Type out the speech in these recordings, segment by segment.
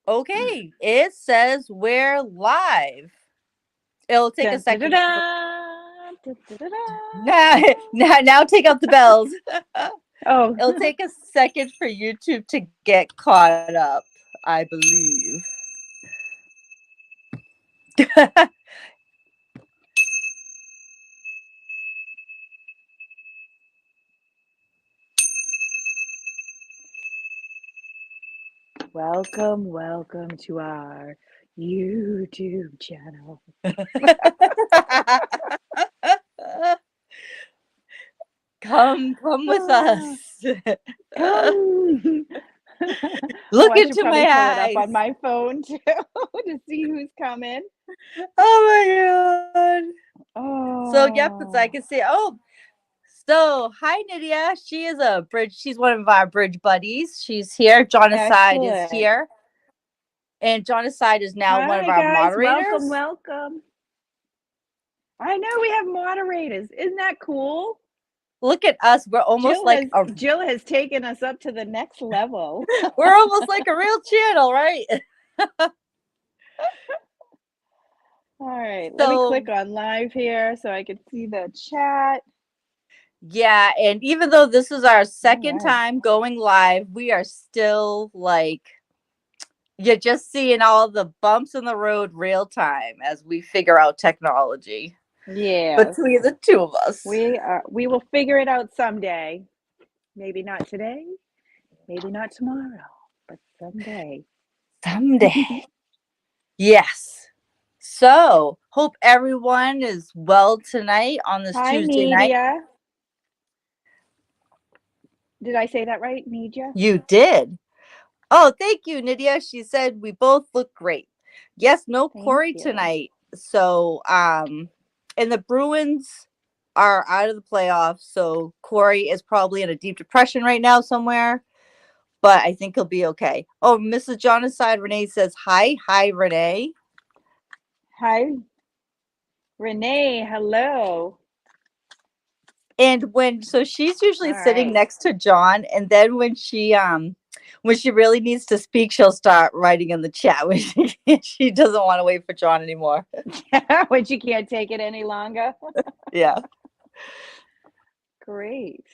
Okay, it says we're live. It'll take a Dun, dun, dun, second. dun, dun, dun, dun, Now take out the bells. Oh, It'll take a second for YouTube to get caught up, I believe. welcome to our YouTube channel. Come with Ah, us. come. Oh, Look I should into my probably pull it up eyes. on my phone too to see who's coming. Oh my god. So yep, it's I Oh, can see. Oh, so hi Nydia. She is a bridge. She's one of our bridge buddies. She's here. Jonaside is excellent. here, and Jonaside is now one of Hi, our guys. Welcome, moderators. welcome. I know we have moderators. Isn't that cool? Look at us. We're almost Jill like has a Jill has taken us up to the next level. we're almost like a real channel, right? All right, let me So click on live here so I can see the chat. yeah, and even though this is our All second right. time going live, we are still like you're just seeing all the bumps in the road real time as we figure out technology Yes. between the two of us. We will figure it out someday. Maybe not today, maybe not tomorrow, but someday. Someday. Yes. So, hope everyone is well tonight on this Hi, Tuesday night. Media. Did I say that right, Media? You did. Oh, thank you, Nydia. She said we both look great. Yes, no Thank Corey you. tonight. So, and the Bruins are out of the playoffs. So Corey is probably in a deep depression right now somewhere, but I think he'll be okay. Oh, Mrs. Jonaside Renee says hi. Hi, Renee. Hi, Renee. Hello. And so she's usually All sitting right. next to John, and then when she really needs to speak, she'll start writing in the chat when she doesn't want to wait for John anymore. When you can't take it any longer. Yeah. Great.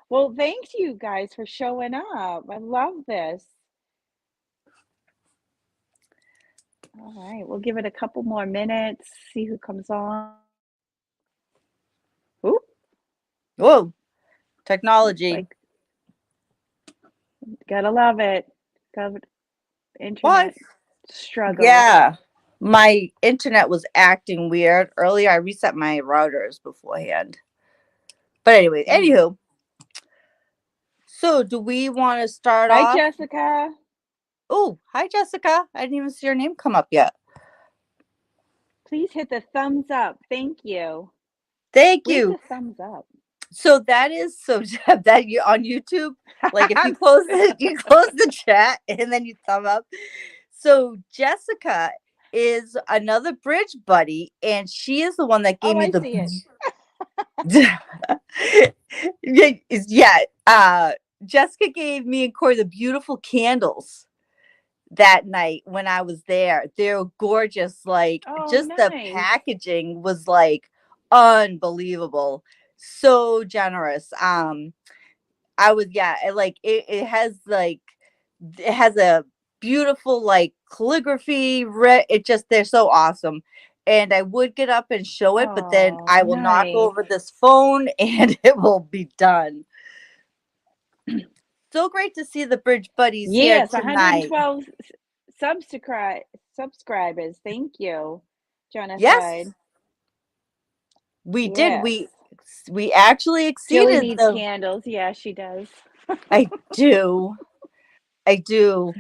Well, thanks you guys for showing up. I love this. All right, we'll give it a couple more minutes, see who comes on. Ooh, Whoa, looks technology. like gotta love it. Got What? internet struggles. Yeah. My internet was acting weird earlier. I reset my routers beforehand. But anyway, Mm. anywho, so do we want to start Hi, off? Jessica. Oh, hi Jessica. I didn't even see your name come up yet. Please hit the thumbs up. Thank you. Thank Where's you. the thumbs up? So that is so that you on YouTube. Like if you close you close the chat and then you thumb up. So Jessica is another bridge buddy, and she is the one that gave Oh, me I the see it. yeah. Jessica gave me and Corey the beautiful candles that night when I was there. They're gorgeous. Like Oh, just the nice. packaging was like unbelievable. So generous. I was yeah, it has like it has a beautiful like calligraphy. It just they're so awesome. And I would get up and show it, but then Oh, I will knock nice. over this phone and it will be done. So great to see the Bridge Buddies here Yes, tonight. 112 subscribers. Thank you, Yes, Genocide. we did. Yes. We actually Jilly exceeded needs the candles. Yeah, she does. I do. I do.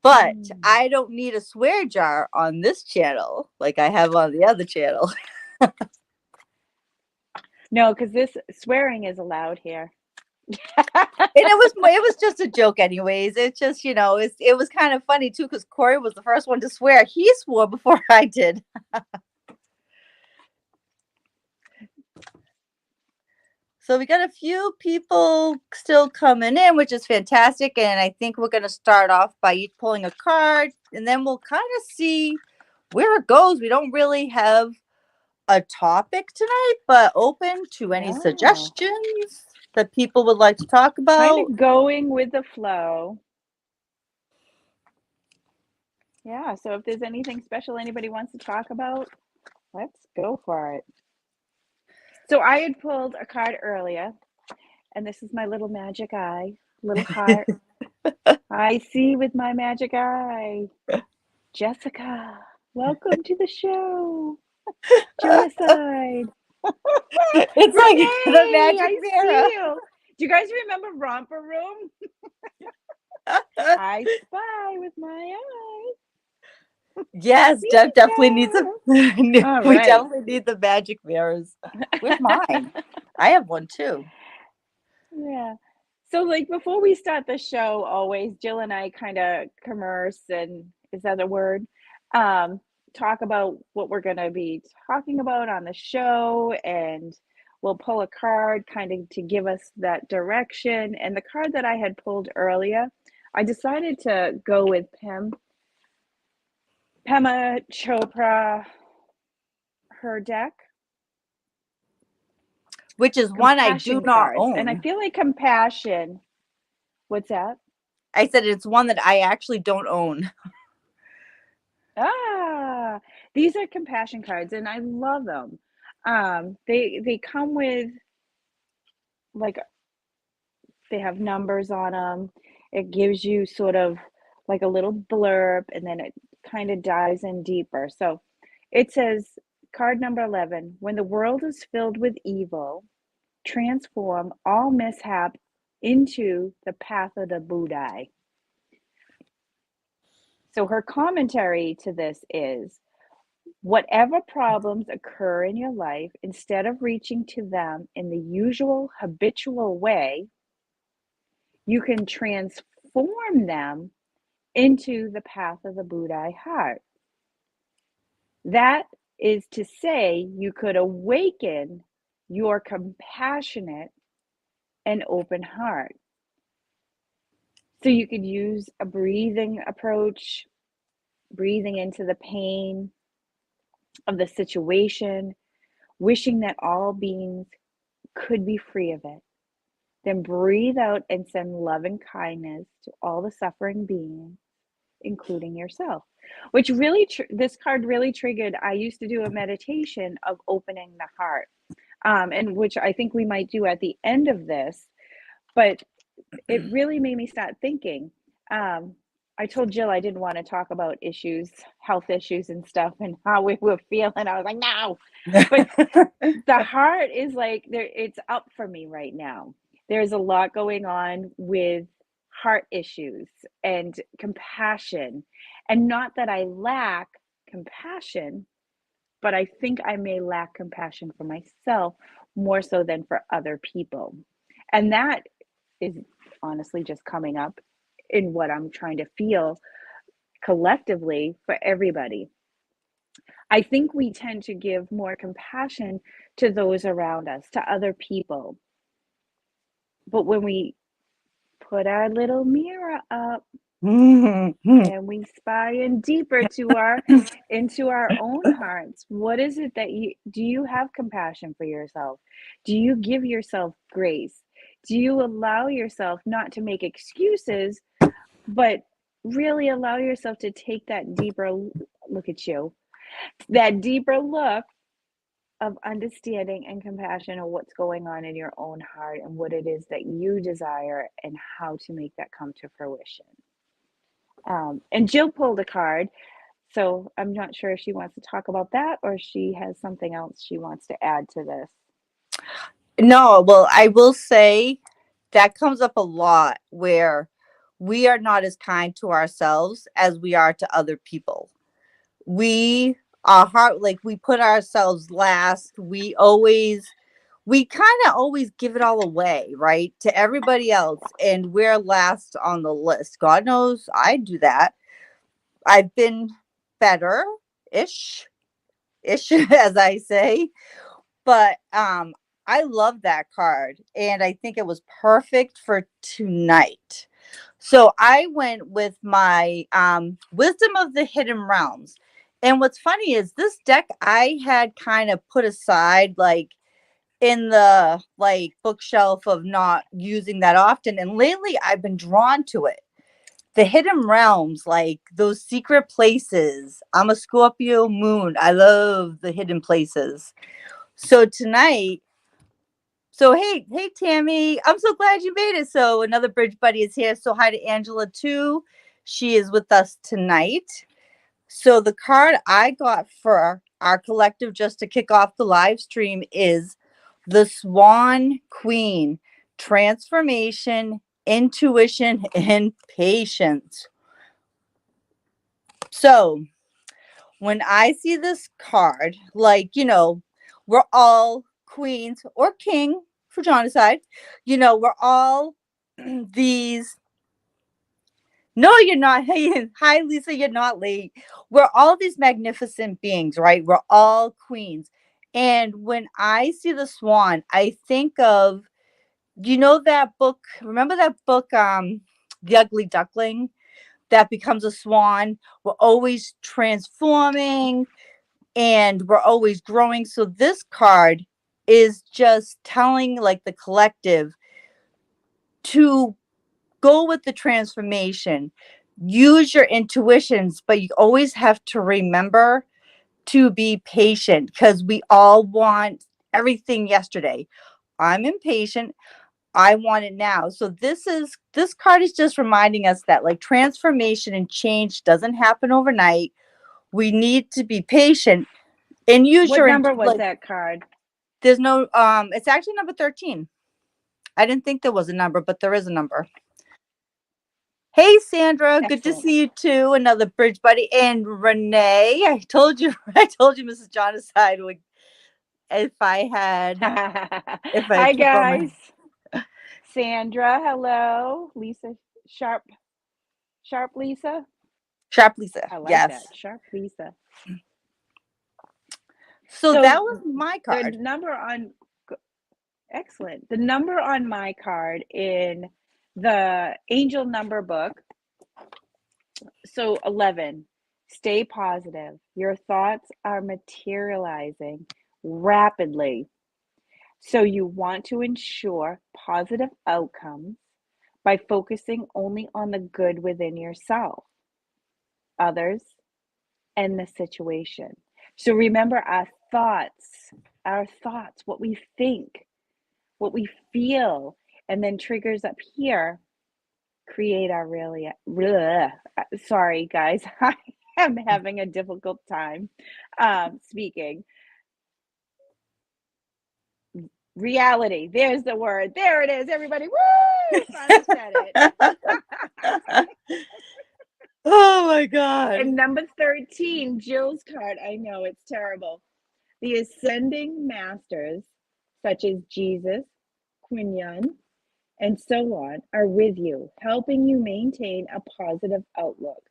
But Mm. I don't need a swear jar on this channel like I have on the other channel. No, because this swearing is allowed here. And it was just a joke anyways. It's just, it was kind of funny too cuz Corey was the first one to swear. He swore before I did. So we got a few people still coming in, which is fantastic. And I think we're going to start off by each pulling a card, and then we'll kind of see where it goes. We don't really have a topic tonight, but open to any No. suggestions that people would like to talk Kind about. of going with the flow. Yeah, so if there's anything special anybody wants to talk about, let's go for it. So I had pulled a card earlier, and this is my little magic eye, little heart. I see with my magic eye. Jessica, welcome to the show. Genocide. It's like the Renee, magic I mirror. see you. Do you guys remember Romper Room? I spy with my eye. Yes, definitely needs a. All We right. definitely need the magic mirrors. Where's mine? I have one too. Yeah. So, like, before we start the show, always Jill and I kind of commerce, and is that a word? Um, talk about what we're going to be talking about on the show, and we'll pull a card kind of to give us that direction. And the card that I had pulled earlier, I decided to go with Pema Chopra, her deck, Which is one I do compassion not cards. And I own. feel like compassion, what's that? I said it's one that I actually don't own. Ah, these are compassion cards, and I love them. They come with like they have numbers on them. It gives you sort of like a little blurb, and then it kind of dives in deeper. So it says, card number 11: when the world is filled with evil, transform all mishap into the path of the Buddha. So her commentary to this is, whatever problems occur in your life, instead of reaching to them in the usual habitual way, you can transform them into the path of the Buddha heart. That is to say, you could awaken your compassionate and open heart. So you could use a breathing approach, breathing into the pain of the situation, wishing that all beings could be free of it. Then breathe out and send love and kindness to all the suffering beings, including yourself. Which really, this card really triggered. I used to do a meditation of opening the heart, and which I think we might do at the end of this. But it really made me start thinking. I told Jill I didn't want to talk about issues, health issues and stuff, and how we were feeling. I was like, no. But the heart is like there, it's up for me right now. There's a lot going on with heart issues and compassion, and not that I lack compassion, but I think I may lack compassion for myself more so than for other people. And that is honestly just coming up in what I'm trying to feel collectively for everybody. I think we tend to give more compassion to those around us, to other people. But when we put our little mirror up and we spy in deeper to our into our own hearts, what is it that you do? You have compassion for yourself? Do you give yourself grace? Do you allow yourself not to make excuses, but really allow yourself to take that deeper look at you, that deeper look of understanding and compassion of what's going on in your own heart and what it is that you desire and how to make that come to fruition. And Jill pulled a card, so I'm not sure if she wants to talk about that or she has something else she wants to add to this. No, well, I will say that comes up a lot where we are not as kind to ourselves as we are to other people. We are hard, like we put ourselves last. We kind of always give it all away, right? To everybody else, and we're last on the list. God knows I do that. I've been better ish, as I say, but I love that card, and I think it was perfect for tonight. So I went with my Wisdom of the Hidden Realms. And what's funny is this deck I had kind of put aside, like in the like bookshelf of not using that often. And lately I've been drawn to it. The hidden realms, like those secret places. I'm a Scorpio moon. I love the hidden places. So tonight, so hey Tammy, I'm so glad you made it. So another bridge buddy is here. So hi to Angela too. She is with us tonight. So the card I got for our collective just to kick off the live stream is the Swan Queen, transformation, intuition, and patience. So when I see this card, like, we're all queens or king for John's side, we're all these. No, you're not. Hey, hi, Lisa. You're not late. We're all these magnificent beings, right? We're all queens. And when I see the swan, I think of, that book. Remember that book, The Ugly Duckling, that becomes a swan? We're always transforming and we're always growing. So this card is just telling like the collective to go with the transformation, use your intuitions, but you always have to remember to be patient because we all want everything yesterday. I'm impatient. I want it now. So this card is just reminding us that like transformation and change doesn't happen overnight. We need to be patient and use What your number was like that card? there's no it's actually number 13. I didn't think there was a number, but there is a number. Hey, Sandra, good to Excellent. see you too. Another bridge buddy. And Renee, I told you, I told you, Mrs. Jonaside would, if I had, if I Hi, kept on my guys. Sandra, hello. Lisa, sharp, sharp Lisa. sharp Lisa. I like Yes. that. Sharp Lisa. So that So was my the card. number on, excellent. The number on my card in the angel number book. So 11, stay positive. Your thoughts are materializing rapidly. So you want to ensure positive outcomes by focusing only on the good within yourself, others, and the situation. So remember our thoughts, what we think, what we feel, and then triggers up here create our really, sorry guys, I am having a difficult time speaking. Reality, there's the word. There it is, everybody. Woo! Finally said it. Oh my God. And number 13, Jill's card. I know it's terrible. The ascending masters, such as Jesus, Quinn Yun, and so on, are with you, helping you maintain a positive outlook.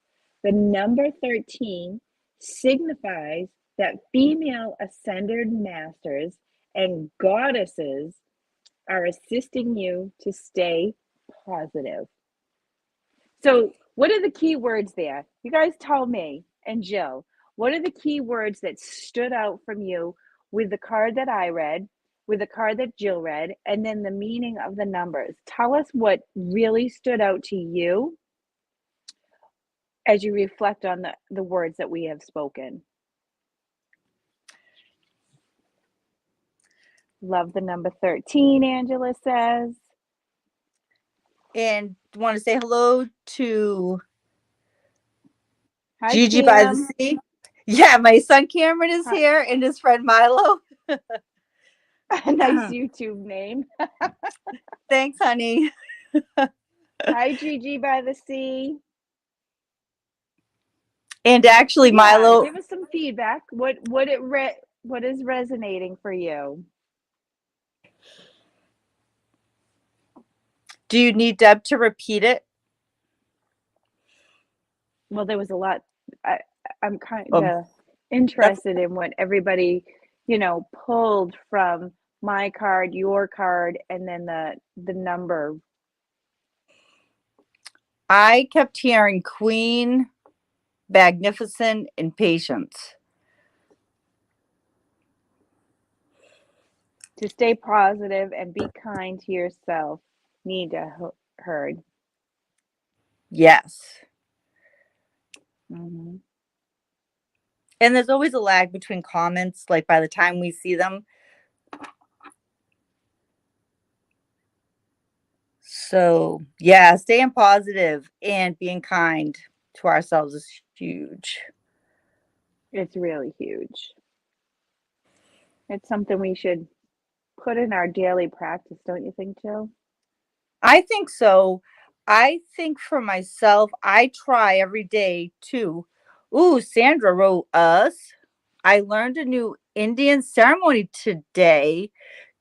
The number 13 signifies that female ascended masters and goddesses are assisting you to stay positive. So, what are the key words there? You guys tell me, and Jill, what are the key words that stood out from you with the card that I read, with the card that Jill read, and then the meaning of the numbers? Tell us what really stood out to you as you reflect on the words that we have spoken. Love the number 13, Angela says. And want to say hello to Hi, Gigi by the Cam. Sea. Yeah, my son Cameron is Hi. here and his friend Milo. Nice YouTube name. Thanks, honey. Hi, Gigi by the Sea. And actually, Yeah, Milo, give us some feedback. What is resonating for you? do you need Deb to repeat it? Well, there was a lot. I, I'm kind Um, of that's interested in what everybody, pulled from my card, your card, and then the number. I kept hearing queen, magnificent, and patience. To stay positive and be kind to yourself. Need to heard. Yes. Mm-hmm. And there's always a lag between comments, like by the time we see them. So, yeah, staying positive and being kind to ourselves is huge. It's really huge. It's something we should put in our daily practice, don't you think, Jill? I think so. I think for myself, I try every day to. Ooh, Sandra wrote us. I learned a new Indian ceremony today,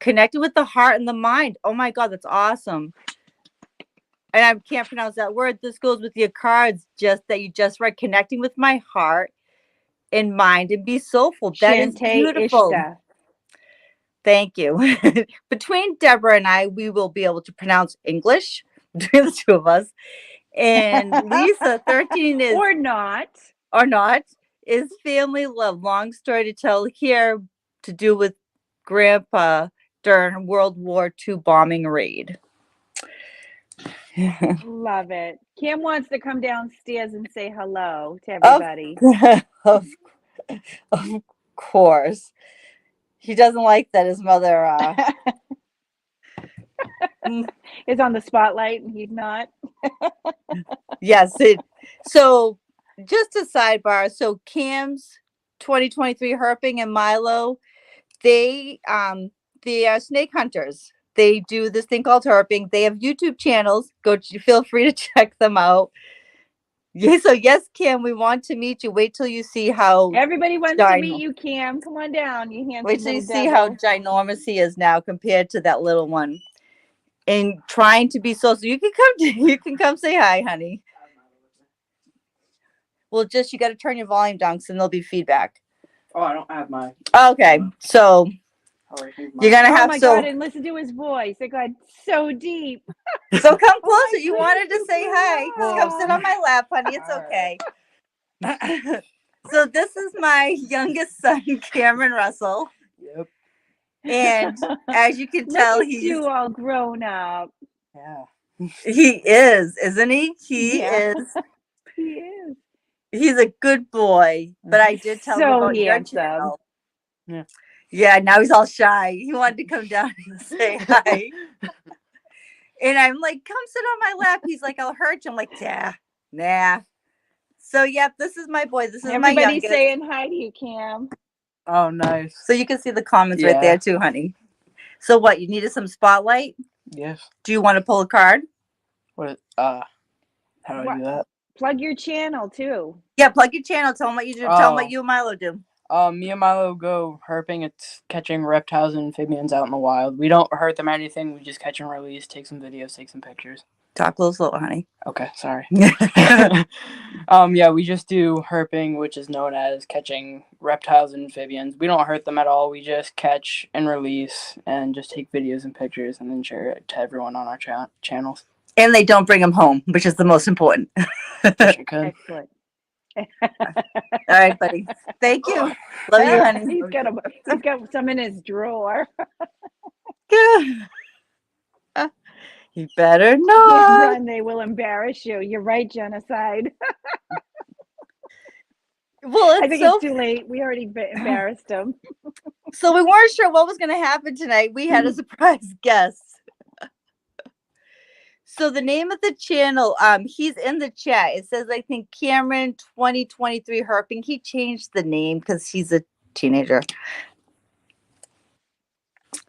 connected with the heart and the mind. Oh my God, that's awesome. And I can't pronounce that word. This goes with your cards, just that you just read, connecting with my heart and mind and be soulful. That is Shante beautiful. Ishta. Thank you. Between Deborah and I, we will be able to pronounce English between the two of us. And Lisa, 13, is, Or not. or not, is family love. Long story to tell here, to do with Grandpa during World War II bombing raid. Love it. Kim wants to come downstairs and say hello to of, everybody. of, of course. He doesn't like that his mother Is on the spotlight and he's not. yes, so just a sidebar. So Cam's 2023 herping and Milo, they are snake hunters. They do this thing called herping. They have YouTube channels. Feel free to check them out. Yeah, so yes, Cam, we want to meet you. Wait till you see how Everybody wants to meet you, Cam. Come on down, you wait handsome till you little see how devil. ginormous he is now compared to that little one. And trying to be social. You can you can come say hi, honey. Well, just you got to turn your volume down, so there'll be feedback. Oh, I don't have my. Okay, so you're gonna Oh have my so God, and listen to his voice. It got so deep. so come Oh closer. my You wanted to goodness, say hi. Just come sit wow. on my lap, honey. It's okay. So this is my youngest son, Cameron Russell, Yep. and as you can Look tell, at you all grown up. Yeah. he is, isn't he? He Yeah, is. he is. He's a good boy. But I did tell him So about your handsome. channel. Yeah. Yeah, now he's all shy. He wanted to come down and say hi. And I'm like, come sit on my lap. He's like, I'll hurt you. I'm like, yeah, nah. So, yep, this is my boy. This is my Everybody's youngest. saying hi to you, Cam. Oh, nice. So you can see the comments right there too, honey. So what, you needed some spotlight? Yes. Do you want to pull a card? What? How do I do that? Plug your channel too. Yeah, plug your channel. Tell them what you do. Tell them what you and Milo do. Me and Milo go herping. It's catching reptiles and amphibians out in the wild. We don't hurt them or anything. We just catch and release, take some videos, take some pictures. Talk a little slower, honey. Okay, sorry. Yeah, we just do herping, which is known as catching reptiles and amphibians. We don't hurt them at all. We just catch and release and just take videos and pictures and then share it to everyone on our channels. And they don't bring them home, which is the most important. Wish I could. Excellent. All right, buddy. Thank you. Love you, honey. He's got some in his drawer. You better Can't not. run, they will embarrass you. You're right, genocide. Well, I think it's too late. We already embarrassed him. So we weren't sure what was going to happen tonight. We had a surprise guest. So the name of the channel, he's in the chat. It says, I think Cameron 2023 Herping. He changed the name because he's a teenager.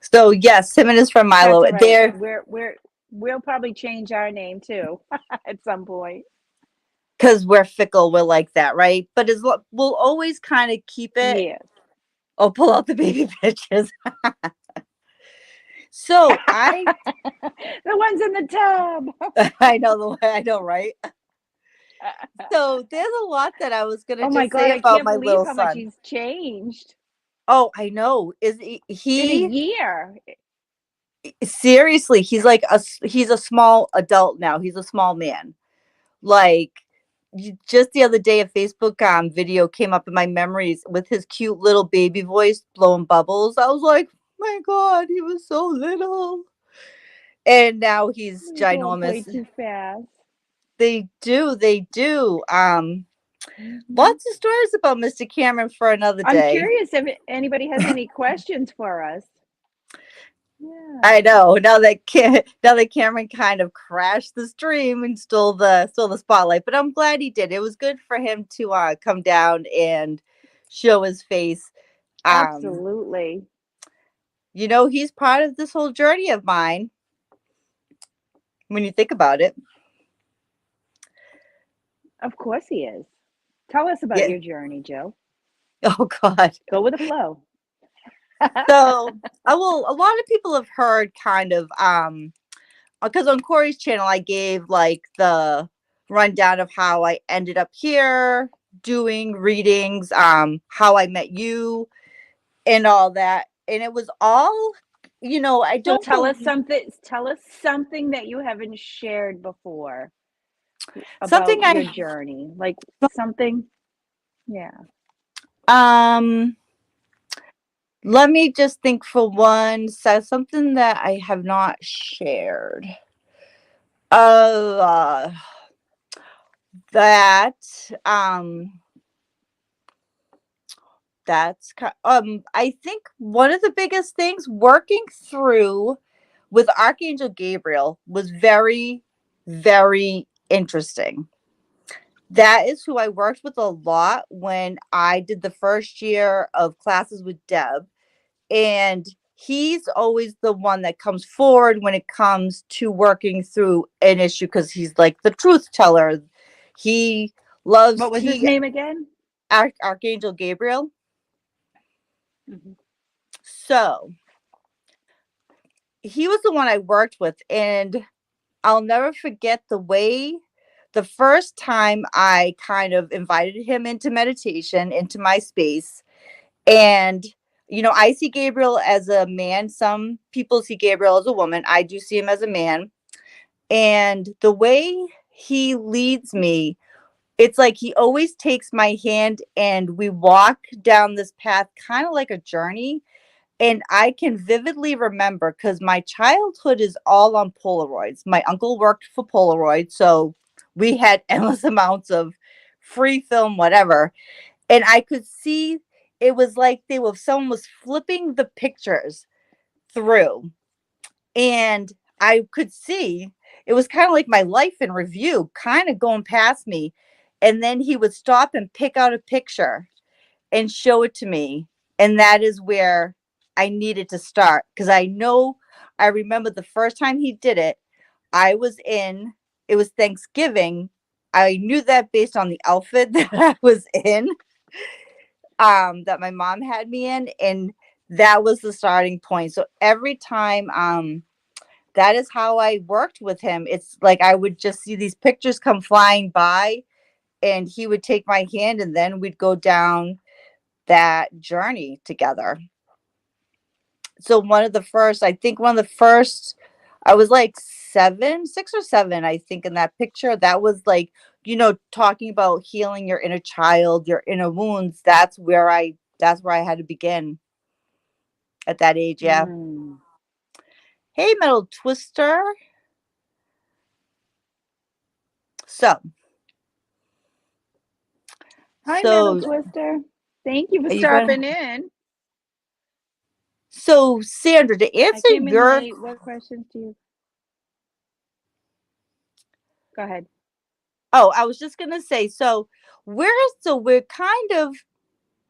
So yes, him and his friend Milo. That's all They're right. We'll probably change our name too at some point. because we're fickle. We're like that, right? But we'll always kind of keep it. Yes. Oh, pull out the baby pictures. So the ones in the tub. I know right? So there's a lot that I was gonna Oh my just God, say I about can't my believe little how much son. he's changed. Oh, I know. Is In a he year. seriously? He's a small adult now. He's a small man. Like just the other day, a Facebook video came up in my memories with his cute little baby voice blowing bubbles. I was like, my God, he was so little, and now he's They grow up way ginormous. too fast. They do. Mhm. Lots of stories about Mr. Cameron for another I'm day. curious if anybody has any questions for us. I Yeah, know. Now that Cameron kind of crashed the stream and stole the spotlight, but I'm glad he did. It was good for him to come down and show his face. Um, absolutely. he's part of this whole journey of mine when you think about it. Of course he is. Tell us about Yeah. your journey, Joe. Oh God. Go with the flow. So I will. A lot of people have heard kind of because on Corey's channel I gave like the rundown of how I ended up here doing readings, how I met you and all that. And it was all, I So don't believe tell us something that you haven't shared before something about your journey. Like something, yeah. um let me just think for one. So something that I have not shared. Uh that um I think one of the biggest things working through with Archangel Gabriel was very, very interesting. That is who I worked with a lot when I did the first year of classes with Deb. And he's always the one that comes forward when it comes to working through an issue because he's like the truth teller. He loves What was his name again? Archangel Gabriel. Mhm. So he was the one I worked with, and I'll never forget the first time I kind of invited him into meditation, into my space. And, I see Gabriel as a man. Some people see Gabriel as a woman. I do see him as a man. And the way he leads me, it's like he always takes my hand and we walk down this path, kind of like a journey. And I can vividly remember because my childhood is all on Polaroids. My uncle worked for Polaroid, so we had endless amounts of free film, whatever. And I could see it was like someone was flipping the pictures through. And I could see it was kind of like my life in review, kind of going past me. And then he would stop and pick out a picture and show it to me. And that is where I needed to start because I remember the first time he did it. It was Thanksgiving. I knew that based on the outfit that I was in, that my mom had me in. And that was the starting point. So every time, that is how I worked with him. It's like I would just see these pictures come flying by and he would take my hand and then we'd go down that journey together. So one of the first, I was like 6 or 7, I think, in that picture. That was like, talking about healing your inner child, your inner wounds. That's where I had to begin at that age. Yeah. Mm. Hey, Metal Twister. So, Hi, Metal so Twister. Thank you for are you gonna? stopping in. So, Sandra, to I answer came in your, late. What questions do you? Go ahead. oh, I was just gonna say, we're kind of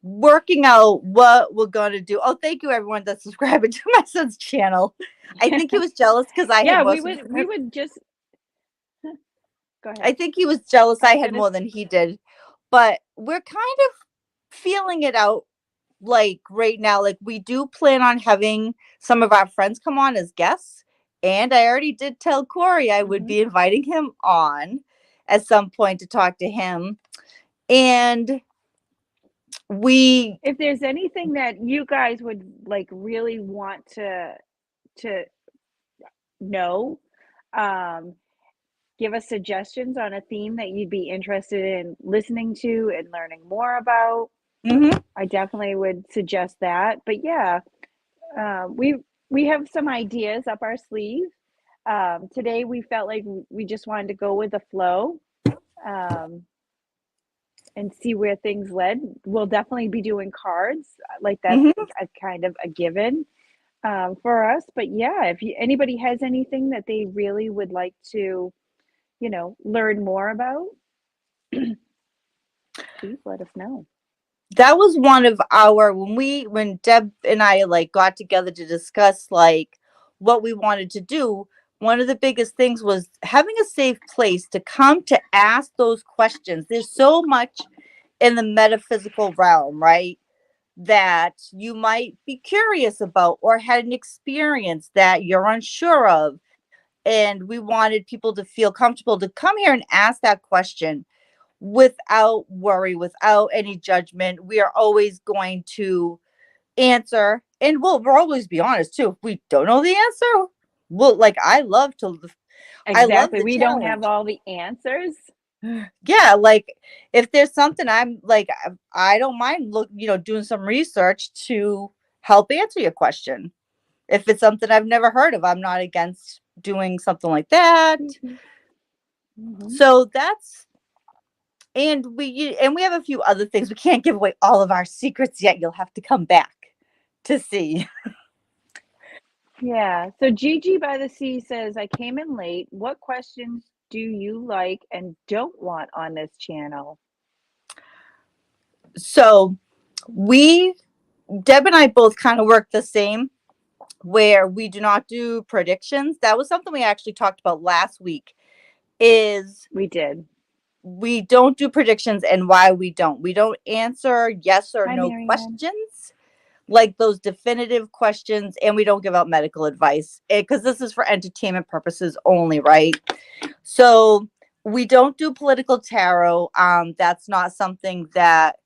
working out what we're gonna do. Oh, thank you everyone that's subscribing to my son's channel. I think he was jealous because I had Yeah, more we subscribers. would just go I ahead. think he was jealous I I was had gonna. more than he did. But we're kind of feeling it out like right now. Like we do plan on having some of our friends come on as guests. And I already did tell Corey I would Mhm. be inviting him on at some point to talk to him. And we If there's anything that you guys would like really want to know, um, give us suggestions on a theme that you'd be interested in listening to and learning more about. mhm. I definitely would suggest that. But yeah, we have some ideas up our sleeve. Today we felt like we just wanted to go with the flow, um, and see where things led. We'll definitely be doing cards, like that's Mhm. a kind of a given, for us. But yeah, if anybody has anything that they really would like to, learn more about, please let us know. That was one of our when Deb and I like got together to discuss like what we wanted to do. One of the biggest things was having a safe place to come to ask those questions. There's so much in the metaphysical realm, right? That you might be curious about or had an experience that you're unsure of. And we wanted people to feel comfortable to come here and ask that question without worry, without any judgment. We are always going to answer, and we'll always be honest too. If we don't know the answer, well, like I love Exactly. the We don't have challenge. all the answers. Yeah, like if there's something I'm like, I don't mind doing some research to help answer your question. If it's something I've never heard of, I'm not against doing something like that. Mhm. Mhm. So that's and we have a few other things. We can't give away all of our secrets yet. You'll have to come back to see. Yeah. So Gigi by the Sea says, I came in late. What questions do you like and don't want on this channel? So we Deb and I both kind of work the same where we do not do predictions. That was something we actually talked about last week is We did. we don't do predictions and why we don't. We don't answer yes or Hi, no Marianne. questions like those definitive questions, and we don't give out medical advice because this is for entertainment purposes only, right? So we don't do political tarot. That's not something that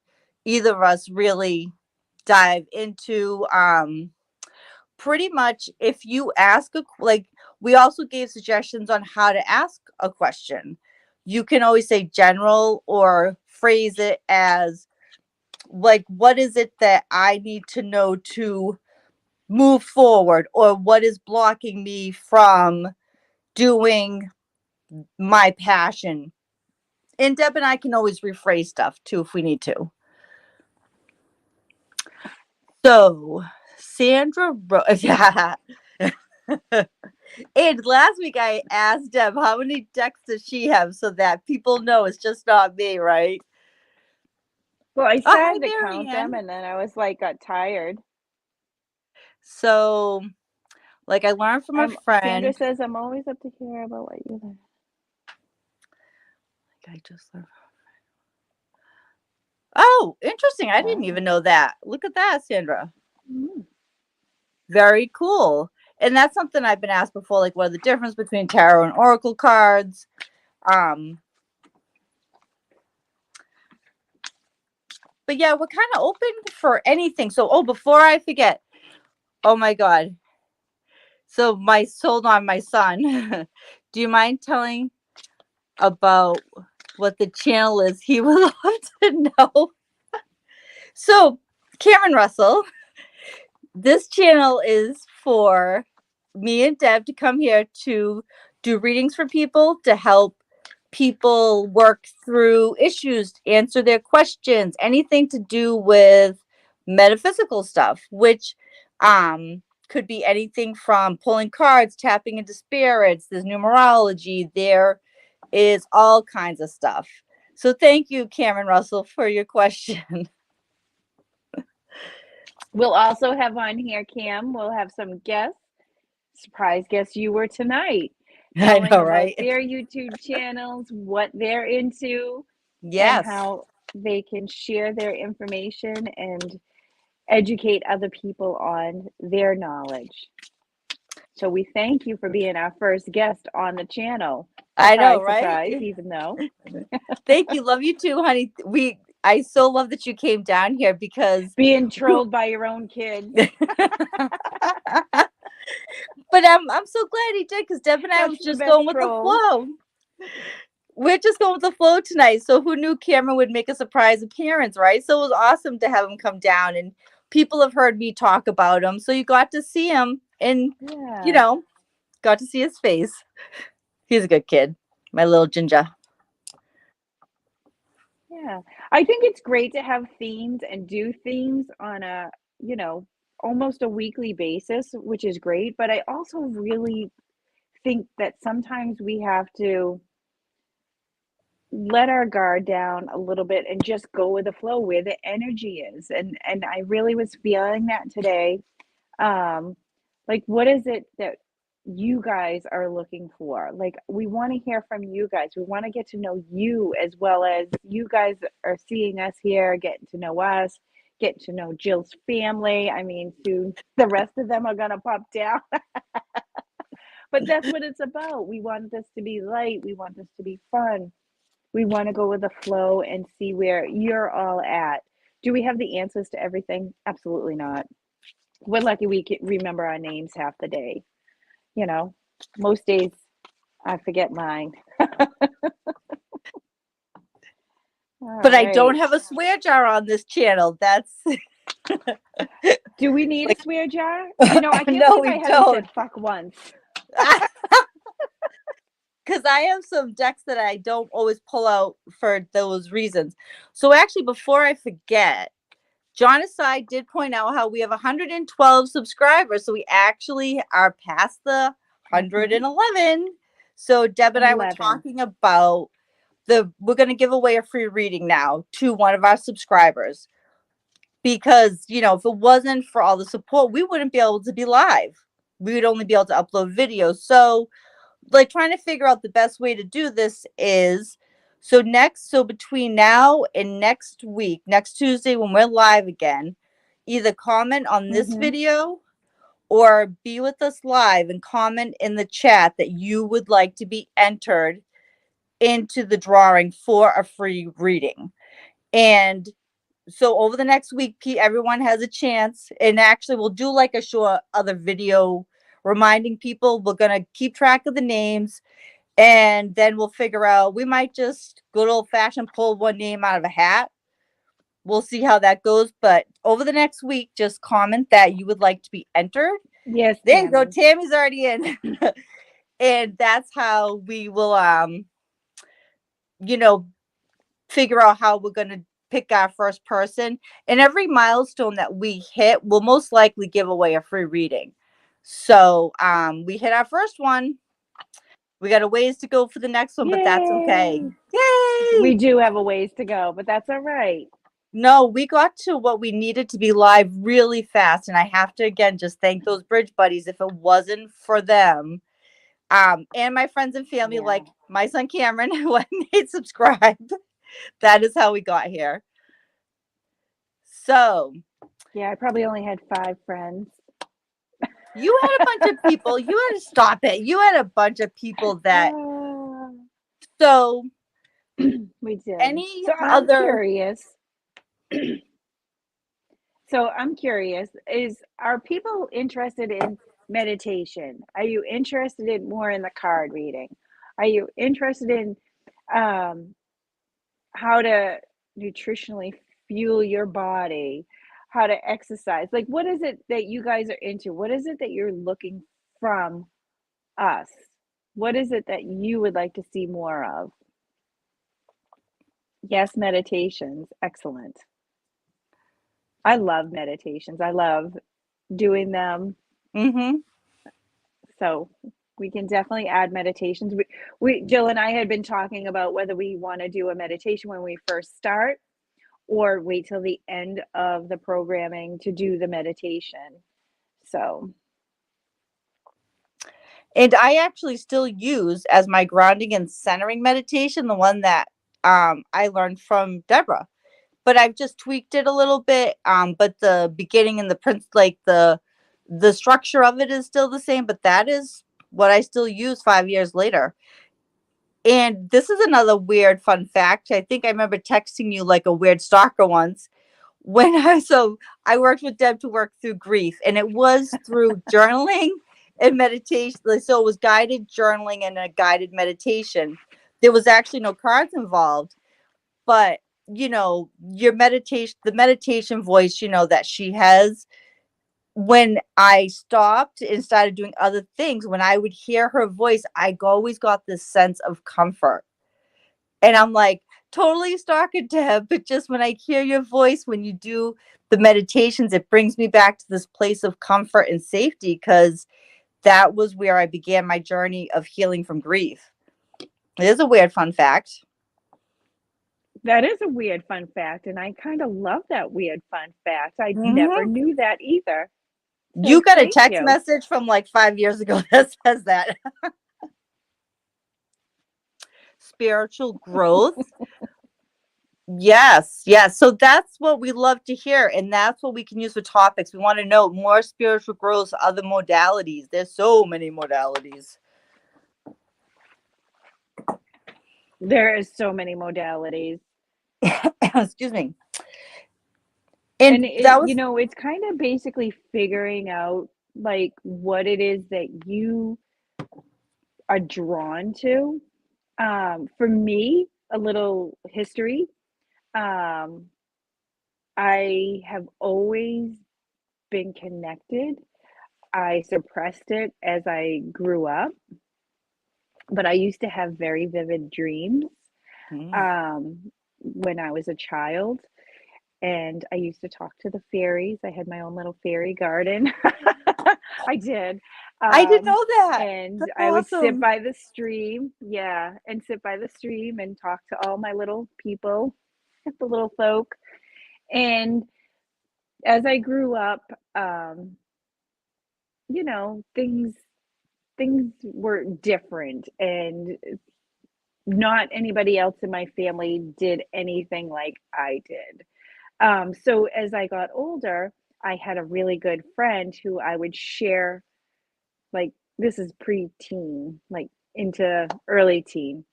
either of us really dive into. Pretty much, if you ask like, we also gave suggestions on how to ask a question. You can always say general or phrase it as like, what is it that I need to know to move forward, or what is blocking me from doing my passion. And Deb and I can always rephrase stuff too if we need to. So Sandra wrote, yeah. And last week I asked Deb how many decks does she have so that people know it's just not me, right? Well, I Oh, hi, started to count them Marianne. and then I was like, got tired. So, like, I learned from a Sandra friend. says, I'm always up to hear about what you learn. Like, I just learned. Oh, interesting. I didn't Wow. even know that. Look at that, Sandra. Mm. Very cool. And that's something I've been asked before, like what are the difference between tarot and oracle cards? Um, but yeah, we're kind of open for anything. So, oh, before I forget, oh my God. So hold on, my son. Do you mind telling about what the channel is? He would love to know. So, Cameron Russell, this channel is for me and Deb to come here to do readings for people, to help people work through issues, answer their questions, anything to do with metaphysical stuff, which could be anything from pulling cards, tapping into spirits, there's numerology, there is all kinds of stuff. So thank you, Cameron Russell, for your question. We'll also have on here, Cam, we'll have some guests, surprise guests you were tonight, I telling know, about right? their YouTube channels, what they're into, and Yes. how they can share their information and educate other people on their knowledge. So we thank you for being our first guest on the channel. I know, Surprise, right? surprise, even though. Thank you. Love you too, honey. I so love that you came down here because Being trolled by your own kids. but I'm so glad he did because Deb and I That's was the just best going with the trolls. flow. We're just going with the flow tonight. So who knew Cameron would make a surprise appearance, right? So it was awesome to have him come down, and people have heard me talk about him. So you got to see him and Yeah. got to see his face. He's a good kid. My little ginger. Yeah. I think it's great to have themes and do themes on a, you know, almost a weekly basis, which is great. But I also really think that sometimes we have to let our guard down a little bit and just go with the flow where the energy is. And I really was feeling that today. Um, like what is it that you guys are looking for? Like we want to hear from you guys. We want to get to know you as well as you guys are seeing us here, getting to know us, getting to know Jill's family. I mean, soon the rest of them are gonna pop down. But that's what it's about. We want this to be light. We want this to be fun. We want to go with the flow and see where you're all at. Do we have the answers to everything? Absolutely not. We're lucky we can remember our names half the day. You know, most days I forget mine. All But I don't right. have a swear jar on this channel. That's Do we need a like swear jar? You know, I can't no, believe I we haven't said don't. fuck once. Because I have some decks that I don't always pull out for those reasons. So actually, before I forget, John Asai did point out how we have 112 subscribers. So we actually are past the Mm-hmm. 111. So Deb and I were 11. talking about we're going to give away a free reading now to one of our subscribers because, if it wasn't for all the support, we wouldn't be able to be live. We would only be able to upload videos. So like trying to figure out the best way to do this is so between now and next week, next Tuesday when we're live again, either comment on this Mm-hmm. video or be with us live and comment in the chat that you would like to be entered into the drawing for a free reading. And so over the next week, everyone has a chance, and actually we'll do like a short other video reminding people. We're going to keep track of the names, and then we'll figure out, we might just good old fashioned pull one name out of a hat. We'll see how that goes. But over the next week, just comment that you would like to be entered. Yes, There you go. Tammy. Tammy's already in. And that's how we will you know, figure out how we're gonna pick our first person. And every milestone that we hit will most likely give away a free reading. So we hit our first one. We got a ways to go for the next one, but that's okay. Yay. Yay! We do have a ways to go, but that's all right. No, we got to what we needed to be live really fast. And I have to again just thank those bridge buddies. If it wasn't for them, and my friends and family, Yeah. like my son Cameron, who I made subscribe, that is how we got here. So Yeah, I probably only had 5 friends. you had a bunch of people. You had to stop it. You had a bunch of people that. Ah, So we did. any So I'm other? curious. So I'm curious, are people interested in meditation? Are you interested in more in the card reading? Are you interested in um, how to nutritionally fuel your body, how to exercise? Like, what is it that you guys are into? What is it that you're looking from us? What is it that you would like to see more of? Yes, meditations. Excellent. I love meditations. I love doing them. Mm-hmm. So we can definitely add meditations. We Jill and I had been talking about whether we want to do a meditation when we first start or wait till the end of the programming to do the meditation. So, And I actually still use as my grounding and centering meditation the one that I learned from Deborah. But I've just tweaked it a little bit. But the beginning and the prince, like the structure of it is still the same. But that is what I still use 5 years later. And this is another weird fun fact. I think I remember texting you like a weird stalker once when I worked with Deb to work through grief, and it was through journaling and meditation. So it was guided journaling and a guided meditation. There was actually no cards involved, but your meditation, the meditation voice, that she has. When I stopped and started doing other things, when I would hear her voice, I always got this sense of comfort. And I'm like, totally stalking Deb, but just when I hear your voice, when you do the meditations, it brings me back to this place of comfort and safety because that was where I began my journey of healing from grief. It is a weird fun fact. That is a weird fun fact, and I kind of love that weird fun fact. I never Hmm. knew that either. You So got a thank text you. message from like 5 years ago that says that. Spiritual growth. Yes, yes. So that's what we love to hear, and that's what we can use for topics. We want to know more spiritual growth, other modalities. There's so many modalities. There is so many modalities. Excuse me. And And that was it's kind of basically figuring out like what it is that you are drawn to. For me, a little history. Um, I have always been connected. I suppressed it as I grew up, but I used to have very vivid dreams mm, when I was a child. And I used to talk to the fairies. I had my own little fairy garden. I did. I didn't Um, know that. and That's I would sit awesome. by the stream, yeah, and sit by the stream and talk to all my little people, the little folk. And as I grew up, um, things were different, and not anybody else in my family did anything like I did. So as I got older, I had a really good friend who I would share, like, this is pre-teen, like into early teen.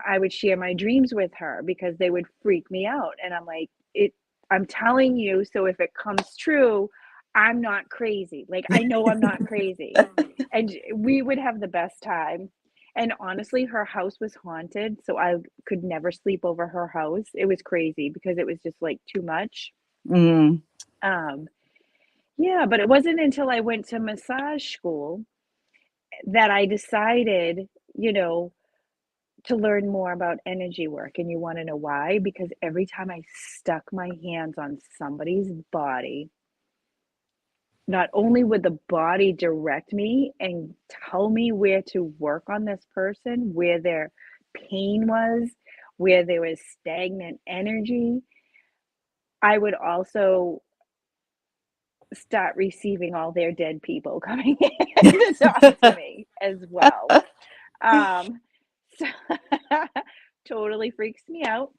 I would share my dreams with her because they would freak me out. And I'm like, I'm telling you, so if it comes true, I'm not crazy. Like, I know I'm not crazy. And we would have the best time. And honestly, her house was haunted, so I could never sleep over her house. It was crazy because it was just like too much. Mm. Um, yeah, but it wasn't until I went to massage school that I decided, you know, to learn more about energy work. And you want to know why? Because every time I stuck my hands on somebody's body, not only would the body direct me and tell me where to work on this person, where their pain was, where there was stagnant energy, I would also start receiving all their dead people coming in to talk to me as well. Um, so totally freaks me out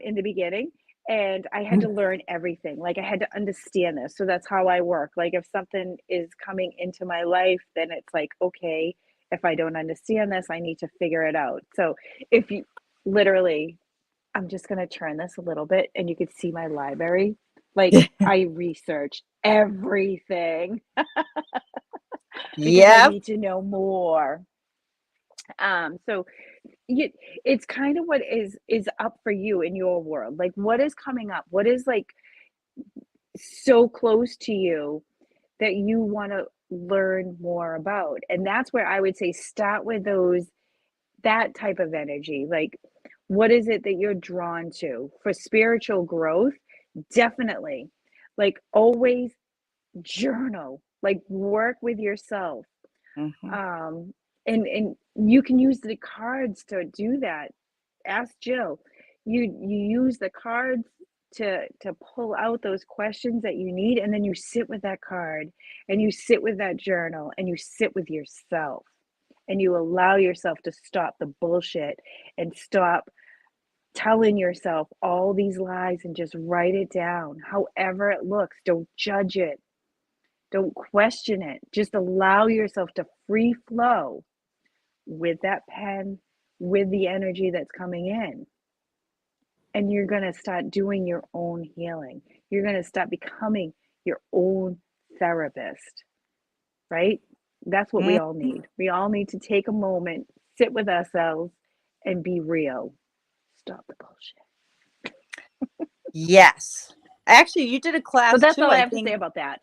in the beginning. And I had to learn everything. Like, I had to understand this. So that's how I work. Like, if something is coming into my life, then it's like, okay, if I don't understand this, I need to figure it out. So if you literally, I'm just going to turn this a little bit and you could see my library. Like, I research everything because I Yep. need to know more. So you, it's kind of what is up for you in your world. Like, what is coming up? What is like so close to you that you want to learn more about? And that's where I would say start with that type of energy. Like, what is it that you're drawn to for spiritual growth? Definitely. Like, always journal, like, work with yourself. Mhm. Um, and you can use the cards to do that. Ask Jill. You use the cards to pull out those questions that you need, and then you sit with that card, and you sit with that journal, and you sit with yourself, and you allow yourself to stop the bullshit and stop telling yourself all these lies and just write it down. However it looks, don't judge it. Don't question it. Just allow yourself to free flow with that pen, with the energy that's coming in. And you're going to start doing your own healing. You're going to start becoming your own therapist, right? That's what we Mm, all need. We all need to take a moment, sit with ourselves, and be real. Stop the bullshit. yes. Actually, you did a So class that's too, all I I have to say think. about that.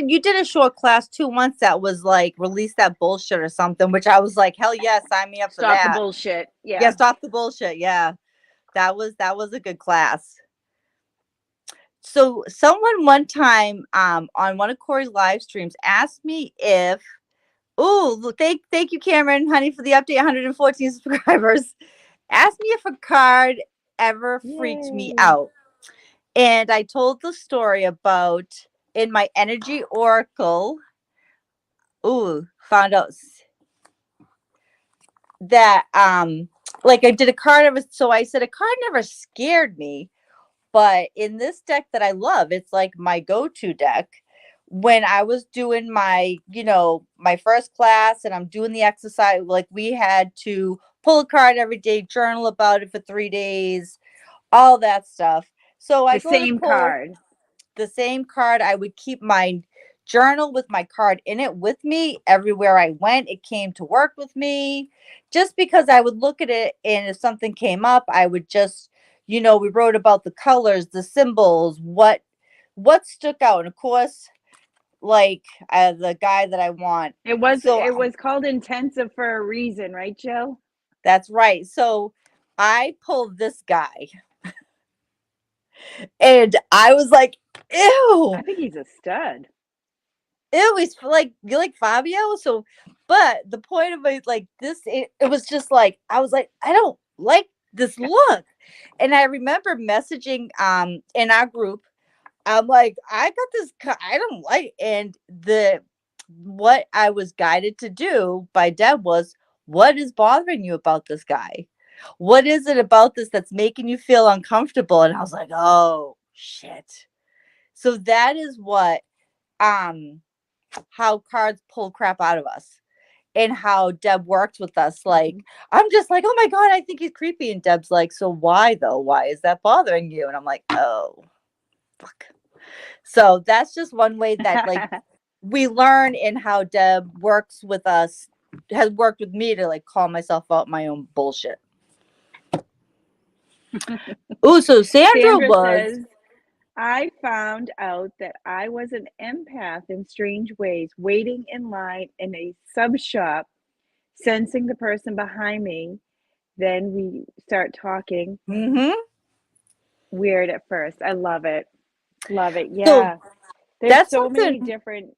You did a short class too once that was like release that bullshit or something, which I was like, hell yeah, sign me up for Stop the that. bullshit. Yeah, Yeah. stop the bullshit. Yeah. That was a good class. So someone one time on one of Corey's live streams asked me if thank you, Cameron, honey, for the update, 114 subscribers. Asked me if a card ever freaked me Yay. out. And I told the story about in my energy oracle. Found out that like I did a card of it. So I said a card never scared me, but in this deck that I love, it's like my go-to deck. When I was doing my, my first class and I'm doing the exercise, like we had to pull a card every day, journal about it for 3 days, all that stuff. So I The go to same pull card. the same card. I would keep my journal with my card in it with me everywhere I went. It came to work with me just because I would look at it, and if something came up, I would just, we wrote about the colors, the symbols, what stuck out. And of course, like the guy that I want. So It was called intensive for a reason, right, Jill? that's right. So I pulled this guy and I was like, ew. I think he's a stud. It was like you like Fabio. So, but the point of it, like this, it was just like I was like, I don't like this look. And I remember messaging in our group. I'm like, I got this. I don't like. And the what I was guided to do by Deb was, what is bothering you about this guy? What is it about this that's making you feel uncomfortable? And I was like, oh shit. So that is what um how cards pull crap out of us and how Deb works with us. Like, Mm-hmm. I'm just like, oh my God, I think he's creepy. And Deb's like, so why though? Why is that bothering you? And I'm like, oh, fuck. So that's just one way that like we learn in how Deb works with us, has worked with me to like call myself out my own bullshit. Oh, so Sandra Sandra was, says, I found out that I was an empath in strange ways, waiting in line in a sub shop, sensing the person behind me. Then we start talking. mm-hmm. Weird at first. I love it. Love it. So Yeah. There's that's so many something. different.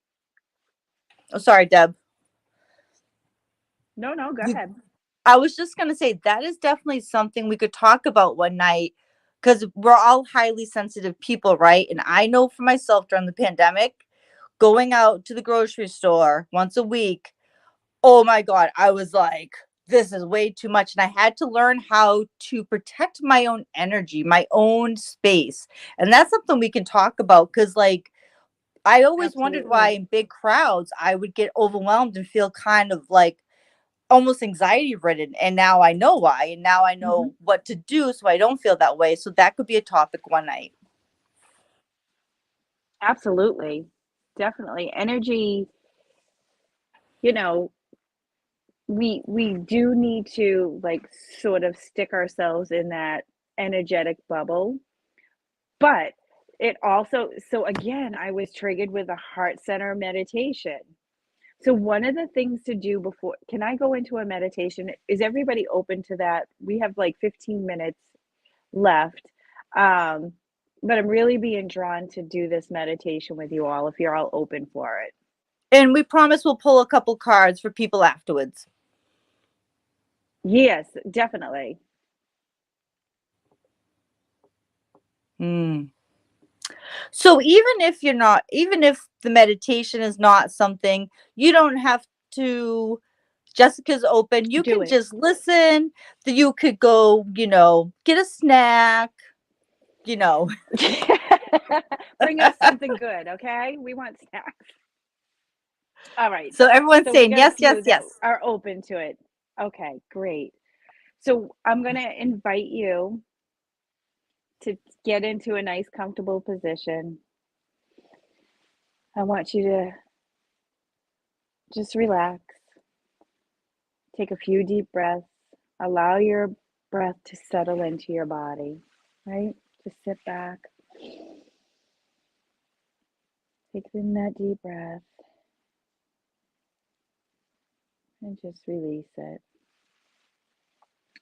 Oh, sorry, Deb. No, no, go ahead. I was just going to say that is definitely something we could talk about one night because we're all highly sensitive people, right? And I know for myself during the pandemic, going out to the grocery store once a week, oh my God, I was like, this is way too much. And I had to learn how to protect my own energy, my own space. And that's something we can talk about because, like, I always wondered why Absolutely. in big crowds I would get overwhelmed and feel kind of like almost anxiety ridden, and now I know why, and now I Hmm. know what to do so I don't feel that way. So that could be a topic one night. Absolutely. Definitely. Energy, you know, we do need to like sort of stick ourselves in that energetic bubble. But it also, so again, I was triggered with a heart center meditation. So one of the things to do before, can I go into a meditation? Is everybody open to that? We have like 15 minutes left. Um, but I'm really being drawn to do this meditation with you all if you're all open for it. And we promise we'll pull a couple cards for people afterwards. Yes, definitely. Hmm. So even if the meditation is not something, you don't have to. Jessica's open. You Do can it. just listen. You could go, get a snack, you know. Bring us something good, okay? We want snacks. All right. So everyone's So we saying got a yes, yes, few that yes. are open to it. Okay, great. So I'm going to invite you to get into a nice, comfortable position. I want you to just relax, take a few deep breaths, allow your breath to settle into your body, right? Just sit back, take in that deep breath, and just release it.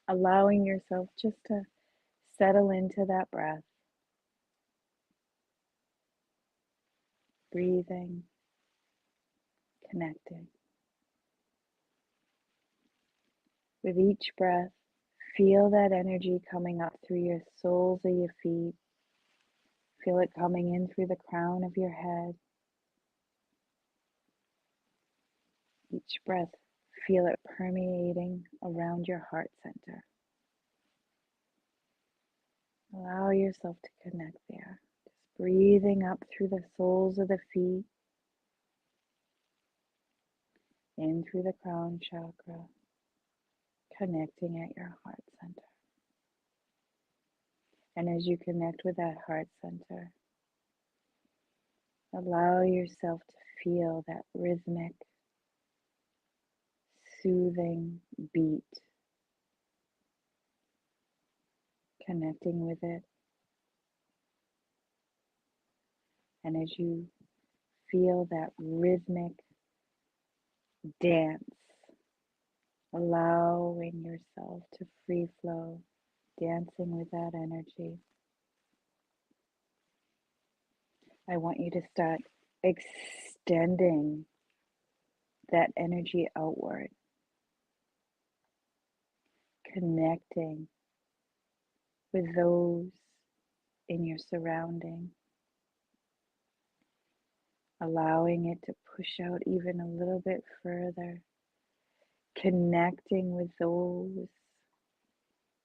Allowing yourself just to settle into that breath, breathing, connecting. With each breath, feel that energy coming up through your soles of your feet. Feel it coming in through the crown of your head. Each breath, feel it permeating around your heart center. Allow yourself to connect there. Just breathing up through the soles of the feet, in through the crown chakra, connecting at your heart center. And as you connect with that heart center, allow yourself to feel that rhythmic, soothing beat, connecting with it. And as you feel that rhythmic dance, allowing yourself to free flow, dancing with that energy, I want you to start extending that energy outward, connecting with those in your surrounding, allowing it to push out even a little bit further, connecting with those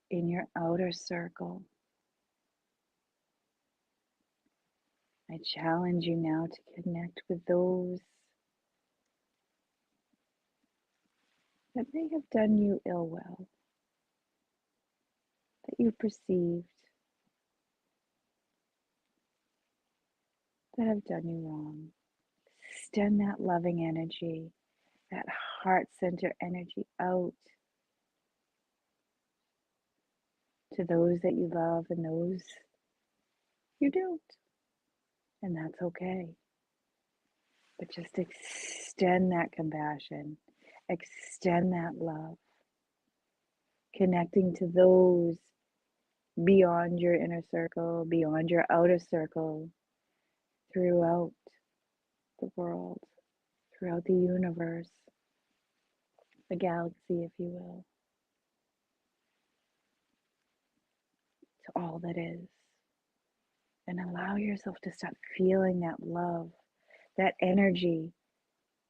in your outer circle. I challenge you now to connect with those that may have done you ill will, that you perceived, that have done you wrong. Extend that loving energy, that heart center energy out to those that you love and those you don't. And that's okay. But just extend that compassion, extend that love, connecting to those beyond your inner circle, beyond your outer circle, throughout the world, throughout the universe, the galaxy, if you will, to all that is. And allow yourself to start feeling that love, that energy,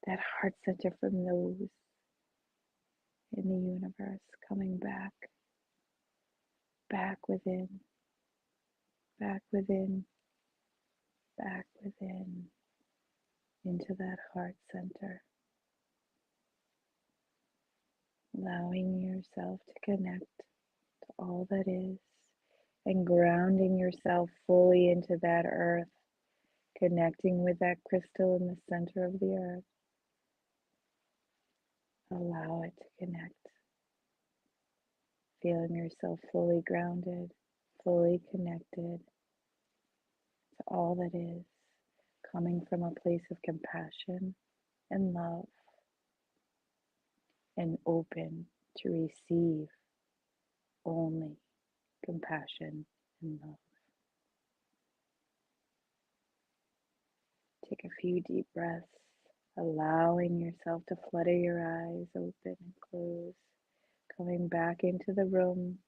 that heart center from those in the universe coming back, back within, back within, back within, into that heart center. Allowing yourself to connect to all that is and grounding yourself fully into that earth, connecting with that crystal in the center of the earth. Allow it to connect. Feeling yourself fully grounded, fully connected to all that is, coming from a place of compassion and love, and open to receive only compassion and love. Take a few deep breaths, allowing yourself to flutter your eyes open and close, coming back into the room,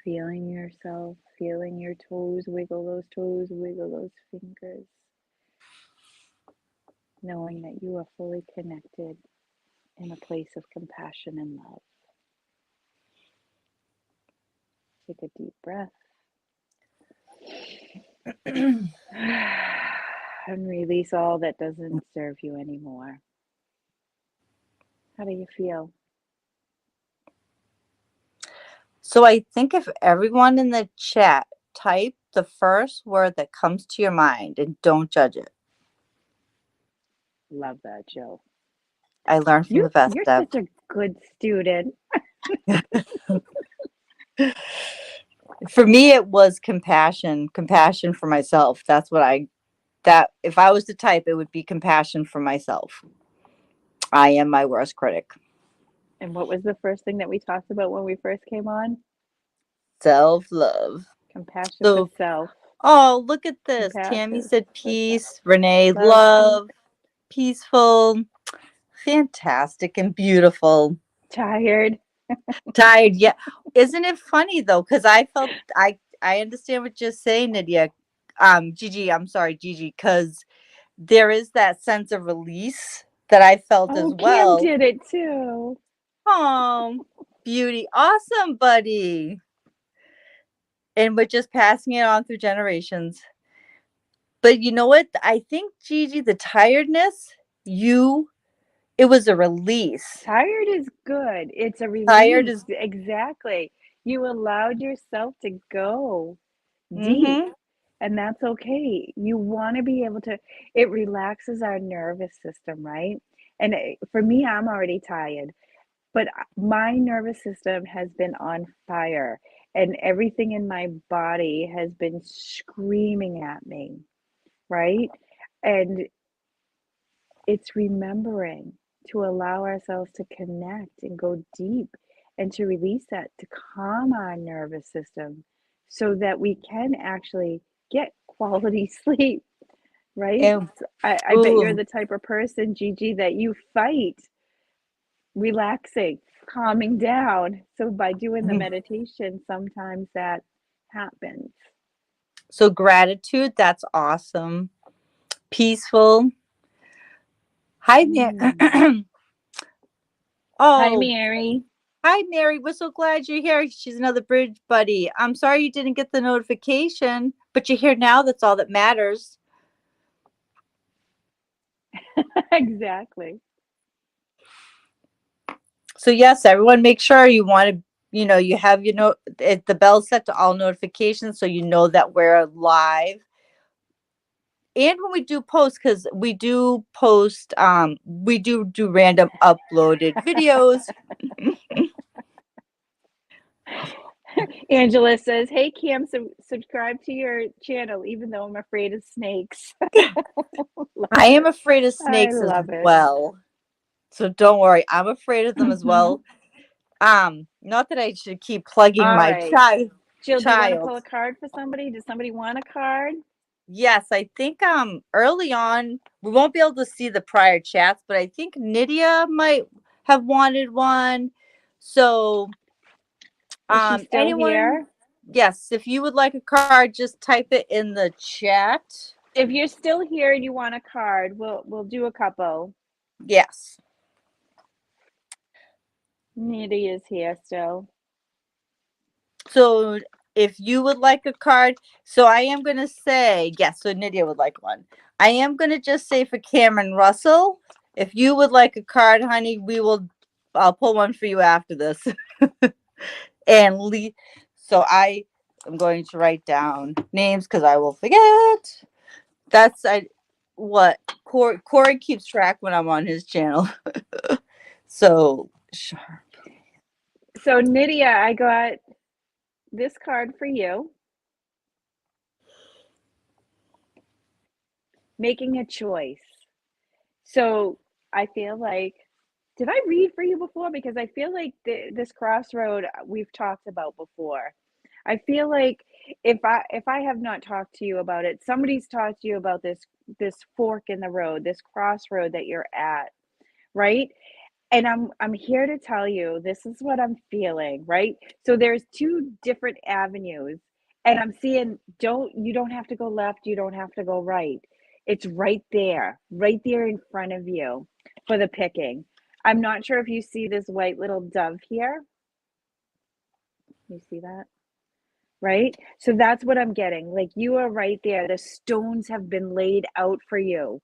feeling yourself, feeling your toes wiggle those fingers, knowing that you are fully connected in a place of compassion and love. Take a deep breath. And release all that doesn't serve you anymore. How do you feel? So I think if everyone in the chat type the first word that comes to your mind and don't judge it. Love that, Jill. I learned from You the best, you're Deb. such a good student. For me, it was compassion, compassion for myself. That if I was to type, it would be compassion for myself. I am my worst critic. And what was the first thing that we talked about when we first came on? Self love. Compassion for So, self. oh, look at this. Tammy Compassion said for self. peace. Renee, Love, peace. love. Peaceful. Fantastic and beautiful. Tired. Tired. Yeah. Isn't it funny though? Because I understand what you're saying, Nydia. Gigi, I'm sorry, Gigi, because there is that sense of release that I felt as Oh, Cam well. did it too. Oh, beauty. Awesome, buddy. And we're just passing it on through generations. But you know what? I think, Gigi, the tiredness, it was a release. Tired is good. It's a Tired release. is, Exactly. You allowed yourself to go deep, mm-hmm. and that's okay. You want to be able to, it relaxes our nervous system, right? And for me, I'm already tired, but my nervous system has been on fire, and everything in my body has been screaming at me, right? And it's remembering to allow ourselves to connect and go deep and to release that, to calm our nervous system so that we can actually get quality sleep, right? And, So I bet you're ooh, the type of person, Gigi, that you fight relaxing, calming down. So by doing the mhm. meditation, sometimes that happens. So gratitude, that's awesome. Peaceful. Hi, Mm. Hi, oh, Mary. hi, Mary. We're so glad you're here. She's another bridge buddy. I'm sorry you didn't get the notification, but you're here now. That's all that matters. Exactly. So yes, everyone, make sure you want to, you have the bell set to all notifications so you know that we're live. And when we do post, because we do post, we do random uploaded videos. Angela says, "Hey Cam, subscribe to your channel, even though I'm afraid of snakes." Love I am it. afraid of I snakes as love it. well. So don't worry, I'm afraid of them as Hmm. well. Not that I should keep plugging All my right. Jill, do you want to child. pull a card for somebody? Does somebody want a card? Yes, I think early on we won't be able to see the prior chats, but I think Nydia might have wanted one. So Is she still anyone, here? yes, if you would like a card, just type it in the chat. If you're still here and you want a card, we'll do a couple. Yes. Nidhi is here still. So if you would like a card, so I am going to say, yes, so Nydia would like one. I am going to just say for Cameron Russell, if you would like a card, honey, I'll pull one for you after this. And so I am going to write down names because I will forget. That's what Corey keeps track when I'm on his channel. So sure. So Nydia, I got this card for you. Making a choice. So I feel like, did I read for you before? Because I feel like this crossroad we've talked about before. I feel like if I have not talked to you about it, somebody's talked to you about this fork in the road, this crossroad that you're at, right? And I'm here to tell you this is what I'm feeling, right? So there's two different avenues, and I'm seeing, you don't have to go left, you don't have to go right. It's right there in front of you for the picking. I'm not sure if you see this white little dove here. You see that? Right? So that's what I'm getting. Like, you are right there. The stones have been laid out for you.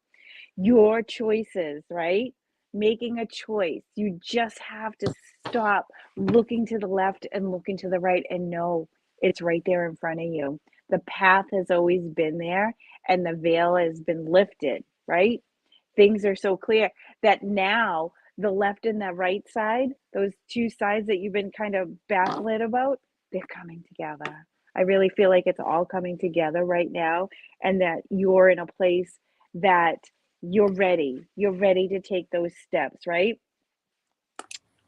Your choices, right? making a choice. You just have to stop looking to the left and looking to the right and know it's right there in front of you. The path has always been there and the veil has been lifted, right? Things are so clear that now the left and the right side, those two sides that you've been kind of baffled about, they're coming together. I really feel like it's all coming together right now, and that you're in a place that you're ready. You're ready to take those steps, right?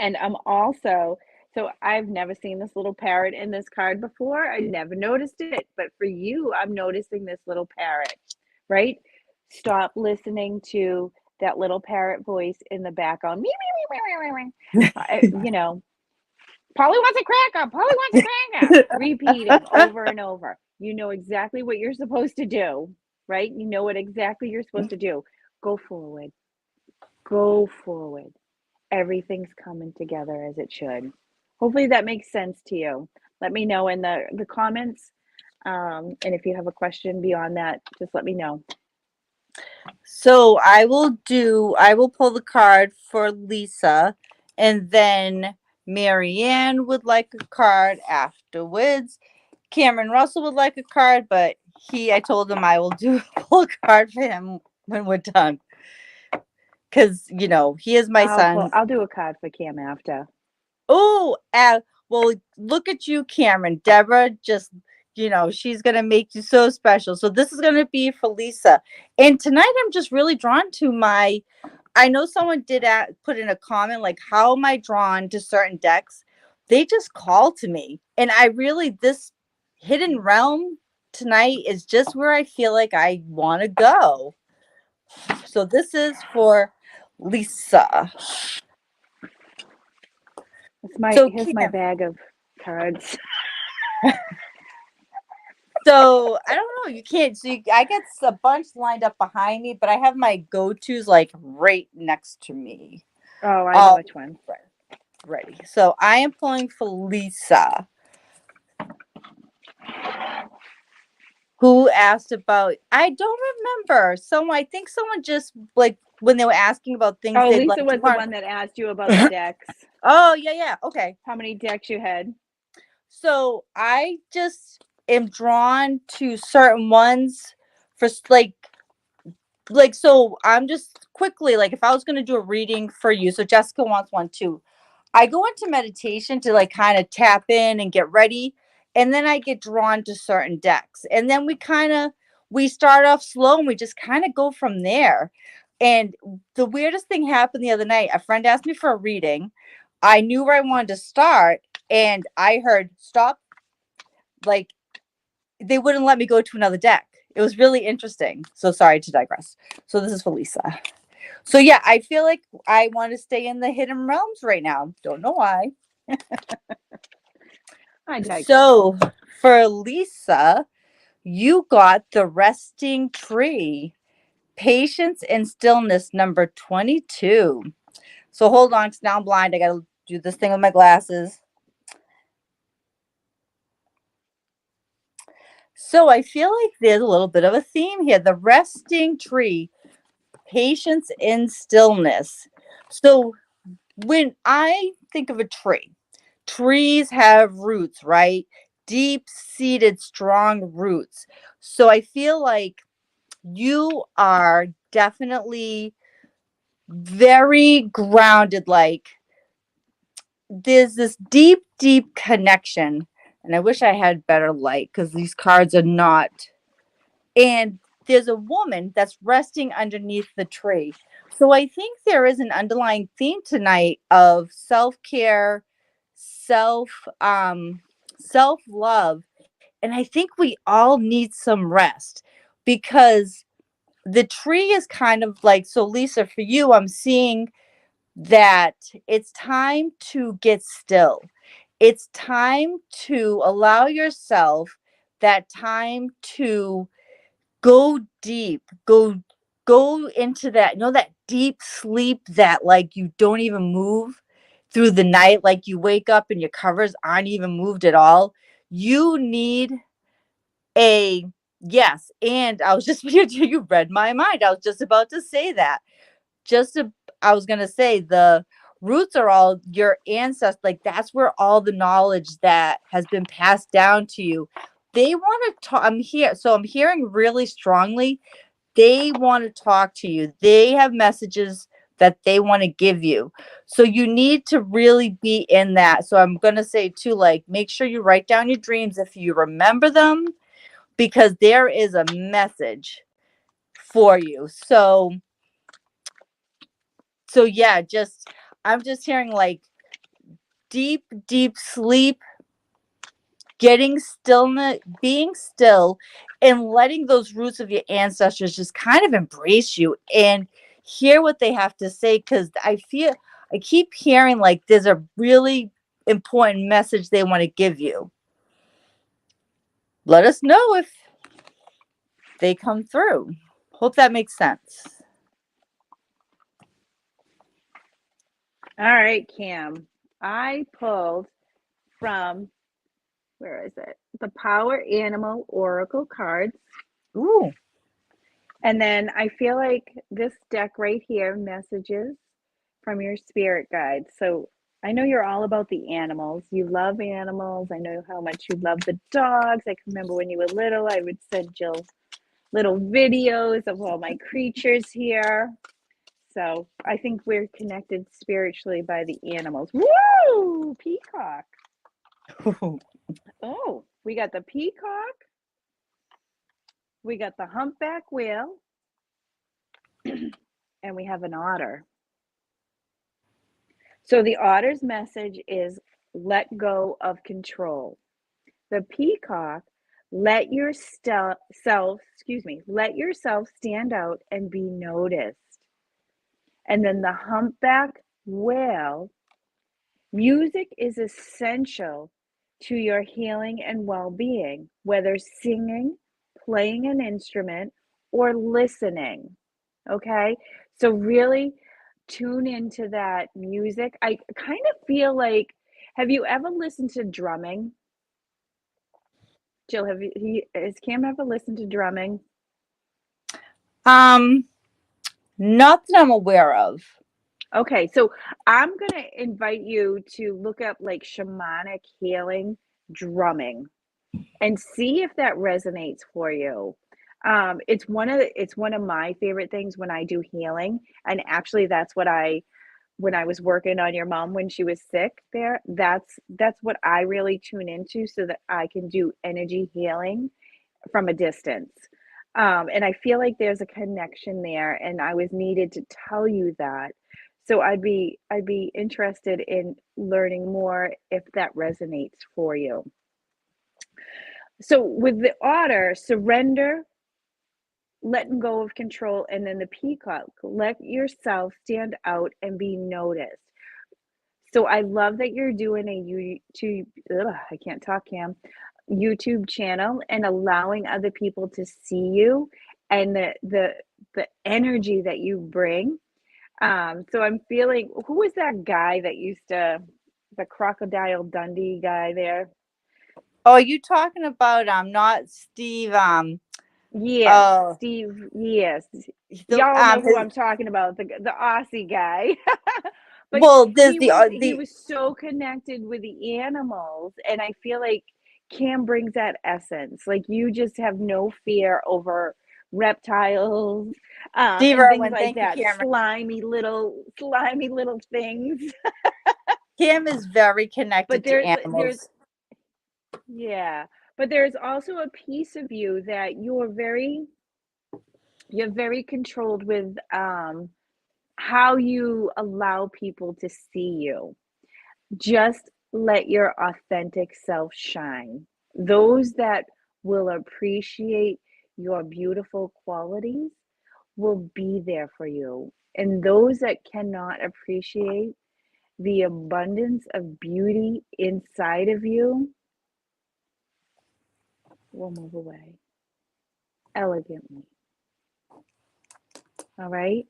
And I'm also, so I've never seen this little parrot in this card before. I never noticed it, but for you, I'm noticing this little parrot, right? Stop listening to that little parrot voice in the background. Me, me, me, me, me, me. You know, Polly wants a cracker. Polly wants a cracker. Repeating over and over. You know exactly what you're supposed to do, right? You know what exactly you're supposed to do. Go forward. Go forward. Everything's coming together as it should. Hopefully that makes sense to you. Let me know in the comments. And if you have a question beyond that, just let me know. So I will pull the card for Lisa, and then Marianne would like a card afterwards. Cameron Russell would like a card, but I told him I will pull a card for him when we're done. Because, he is my son. I'll do a card for Cam after. Oh, well, look at you, Cameron. Deborah just, she's going to make you so special. So this is going to be for Lisa. And tonight I'm just really drawn to I know someone did put in a comment, like, how am I drawn to certain decks? They just call to me. And this hidden realm tonight is just where I feel like I want to go. So this is for Lisa. Here's my bag of cards. So I don't know. You can't. I got a bunch lined up behind me, but I have my go-tos like right next to me. Oh, I know which one. Ready. So I am pulling for Lisa, who asked about. I don't remember. I think someone just like when they were asking about things. Oh, Lisa was the one that asked you about the decks. Oh yeah. Okay. How many decks you had? So I just am drawn to certain ones for so I'm just quickly, like, if I was going to do a reading for you, so Jessica wants one too. I go into meditation to like kind of tap in and get ready, and then I get drawn to certain decks, and then we start off slow and we just kind of go from there. And the weirdest thing happened the other night. A friend asked me for a reading. I knew where I wanted to start, and I heard stop. Like, they wouldn't let me go to another deck. It was really interesting. So sorry to digress. So this is for Lisa. So yeah, I feel like I want to stay in the hidden realms right now. Don't know why. So for Lisa, you got the resting tree, patience and stillness, number 22. So hold on, because now I'm blind. I got to do this thing with my glasses. So I feel like there's a little bit of a theme here. The resting tree, patience and stillness. So when I think of a tree, trees have roots, right? Deep-seated, strong roots. So I feel like you are definitely very grounded. Like, there's this deep connection. And I wish I had better light because these cards are not. And there's a woman that's resting underneath the tree. So I think there is an underlying theme tonight of self-care, self-love. And I think we all need some rest, because the tree is kind of like, so Lisa, for you, I'm seeing that it's time to get still. It's time to allow yourself that time to go deep, go into that, that deep sleep that, like, you don't even move through the night, like you wake up and your covers aren't even moved at all. You need yes. And I was just you read my mind. I was just about to say that. just to, I was gonna say the roots are all your ancestors. Like that's where all the knowledge that has been passed down to you. They want to talk. I'm here, so I'm hearing really strongly. They want to talk to you. They have messages that they want to give you. So you need to really be in that. So I'm gonna say too, like make sure you write down your dreams if you remember them, because there is a message for you. So yeah, just I'm just hearing like deep sleep, getting stillness, being still, and letting those roots of your ancestors just kind of embrace you and hear what they have to say. Because I keep hearing like there's a really important message they want to give you. Let us know if they come through. Hope that makes sense. All right, Cam. I pulled from, where is it? The Power Animal Oracle cards. Ooh. And then I feel like this deck right here, messages from your spirit guides. So I know you're all about the animals. You love animals. I know how much you love the dogs. I can remember when you were little, I would send Jill little videos of all my creatures here. So I think we're connected spiritually by the animals. Woo! Peacock. Oh, we got the peacock. We got the humpback whale. And we have an otter. So the otter's message is let go of control. The peacock, let yourself, let yourself stand out and be noticed. And then the humpback whale, music is essential to your healing and well-being, whether singing, playing an instrument, or listening. Okay? So really tune into that music. I kind of feel like, have you ever listened to drumming? Jill, has Cam ever listened to drumming? um Not that I'm aware of. Okay, so I'm gonna invite you to look up like shamanic healing drumming and see if that resonates for you. It's one of my favorite things when I do healing, and actually that's what I when I was working on your mom when she was sick there, that's what I really tune into so that I can do energy healing from a distance. And I feel like there's a connection there, and I was needed to tell you that. So I'd be interested in learning more if that resonates for you. So with the otter, surrender, letting go of control, and then the peacock, let yourself stand out and be noticed. So I love that you're doing a YouTube, I can't talk, Cam, YouTube channel and allowing other people to see you and the energy that you bring. So I'm feeling, who was that guy that used to, the Crocodile Dundee guy there? Oh, are you talking about not Steve? Yes, Oh, Steve. Yes, the y'all know who his, I'm talking about, the Aussie guy. But well, there's he the was so connected with the animals, and I feel like Cam brings that essence. Like you just have no fear over reptiles, Steve and things Irwin. like Thank you, that. Cameron. Slimy little things. Cam is very But connected to there's animals. yeah, but there's also a piece of you that you're very controlled with how you allow people to see you. Just let your authentic self shine. Those that will appreciate your beautiful qualities will be there for you. And those that cannot appreciate the abundance of beauty inside of you will move away elegantly. All right?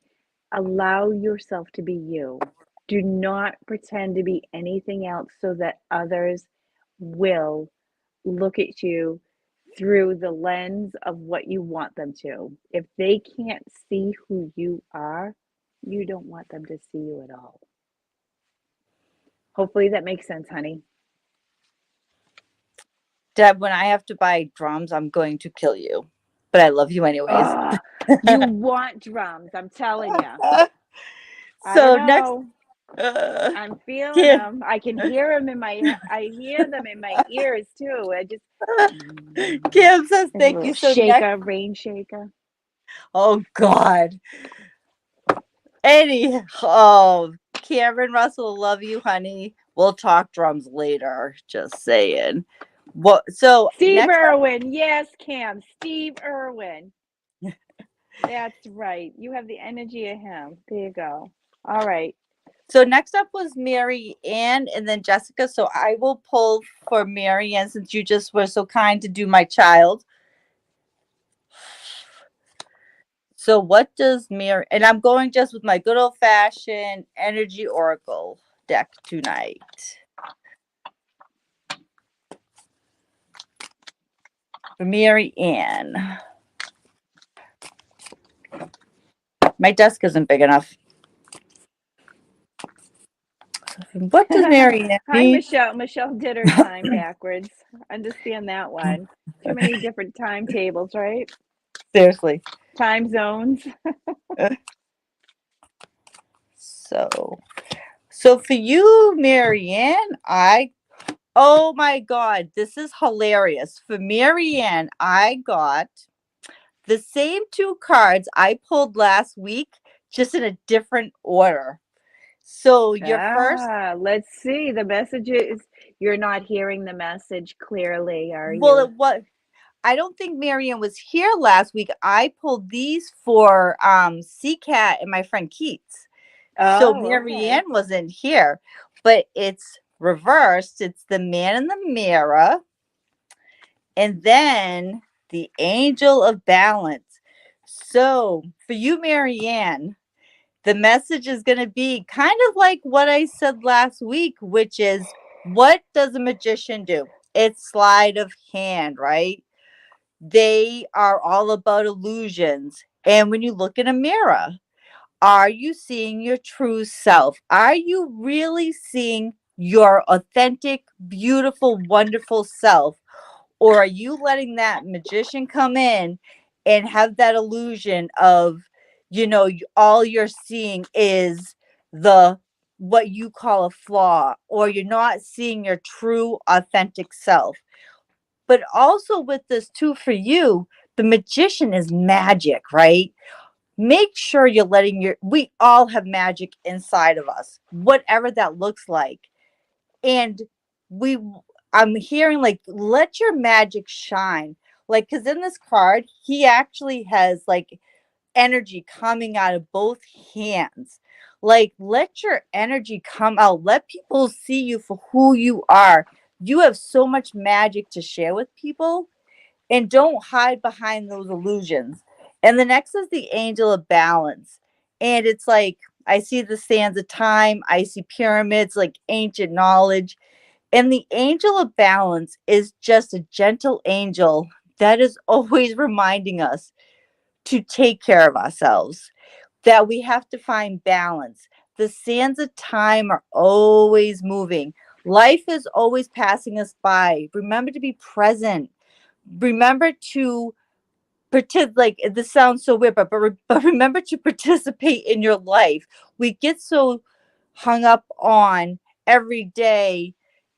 Allow yourself to be you. Do not pretend to be anything else so that others will look at you through the lens of what you want them to. If they can't see who you are, You don't want them to see you at all. Hopefully that makes sense, honey. Deb, when I have to buy drums, I'm going to kill you. But I love you anyways. You want drums, I'm telling you. I don't So next, know. uh, I'm feeling Kim, them. I can hear them in my. I hear them in my ears too. I just Kim says a thank you. little So next, shaker, rain shaker. oh God. Oh, Cameron Russell, love you, honey. We'll talk drums later. Just saying. What? So Steve next up. Irwin, yes, Cam. Steve Irwin. That's right. You have the energy of him. There you go. All right. So next up was Mary Ann and then Jessica. So I will pull for Mary Ann since you just were so kind to do my child. So what does Mary, and I'm going just with my good old fashioned energy oracle deck tonight. For Mary Ann. My desk isn't big enough. What does Mary Ann Hi, need? Michelle. Michelle did her time backwards. Understand that one. Too many different timetables, right? Seriously. Time zones. So for you, Marianne, oh my God, this is hilarious. For Marianne, I got the same two cards I pulled last week, just in a different order. So your first, Let's see. The message is you're not hearing the message clearly, are well, you? it was. I don't think Marianne was here last week. I pulled these for CCAT and my friend Keats. So Oh, okay. Marianne wasn't here, but it's reversed. It's the man in the mirror, and then the angel of balance. So for you, Marianne, the message is going to be kind of like what I said last week, which is what does a magician do? It's sleight of hand, right? They are all about illusions. And when you look in a mirror, are you seeing your true self? Are you really seeing your authentic, beautiful, wonderful self? Or are you letting that magician come in and have that illusion of, all you're seeing is the what you call a flaw, or you're not seeing your true, authentic self? But also with this too, for you, the magician is magic, right? Make sure you're letting we all have magic inside of us, whatever that looks like. And we I'm hearing like, let your magic shine. Like, because in this card, he actually has like energy coming out of both hands. Like, let your energy come out. Let people see you for who you are. You have so much magic to share with people, and don't hide behind those illusions. And the next is the angel of balance. And it's like, I see the sands of time, I see pyramids, like ancient knowledge. And the angel of balance is just a gentle angel that is always reminding us to take care of ourselves, that we have to find balance. The sands of time are always moving. Life is always passing us by. Remember to be present. Remember to like, this sounds so weird, but remember to participate in your life. We get so hung up on every day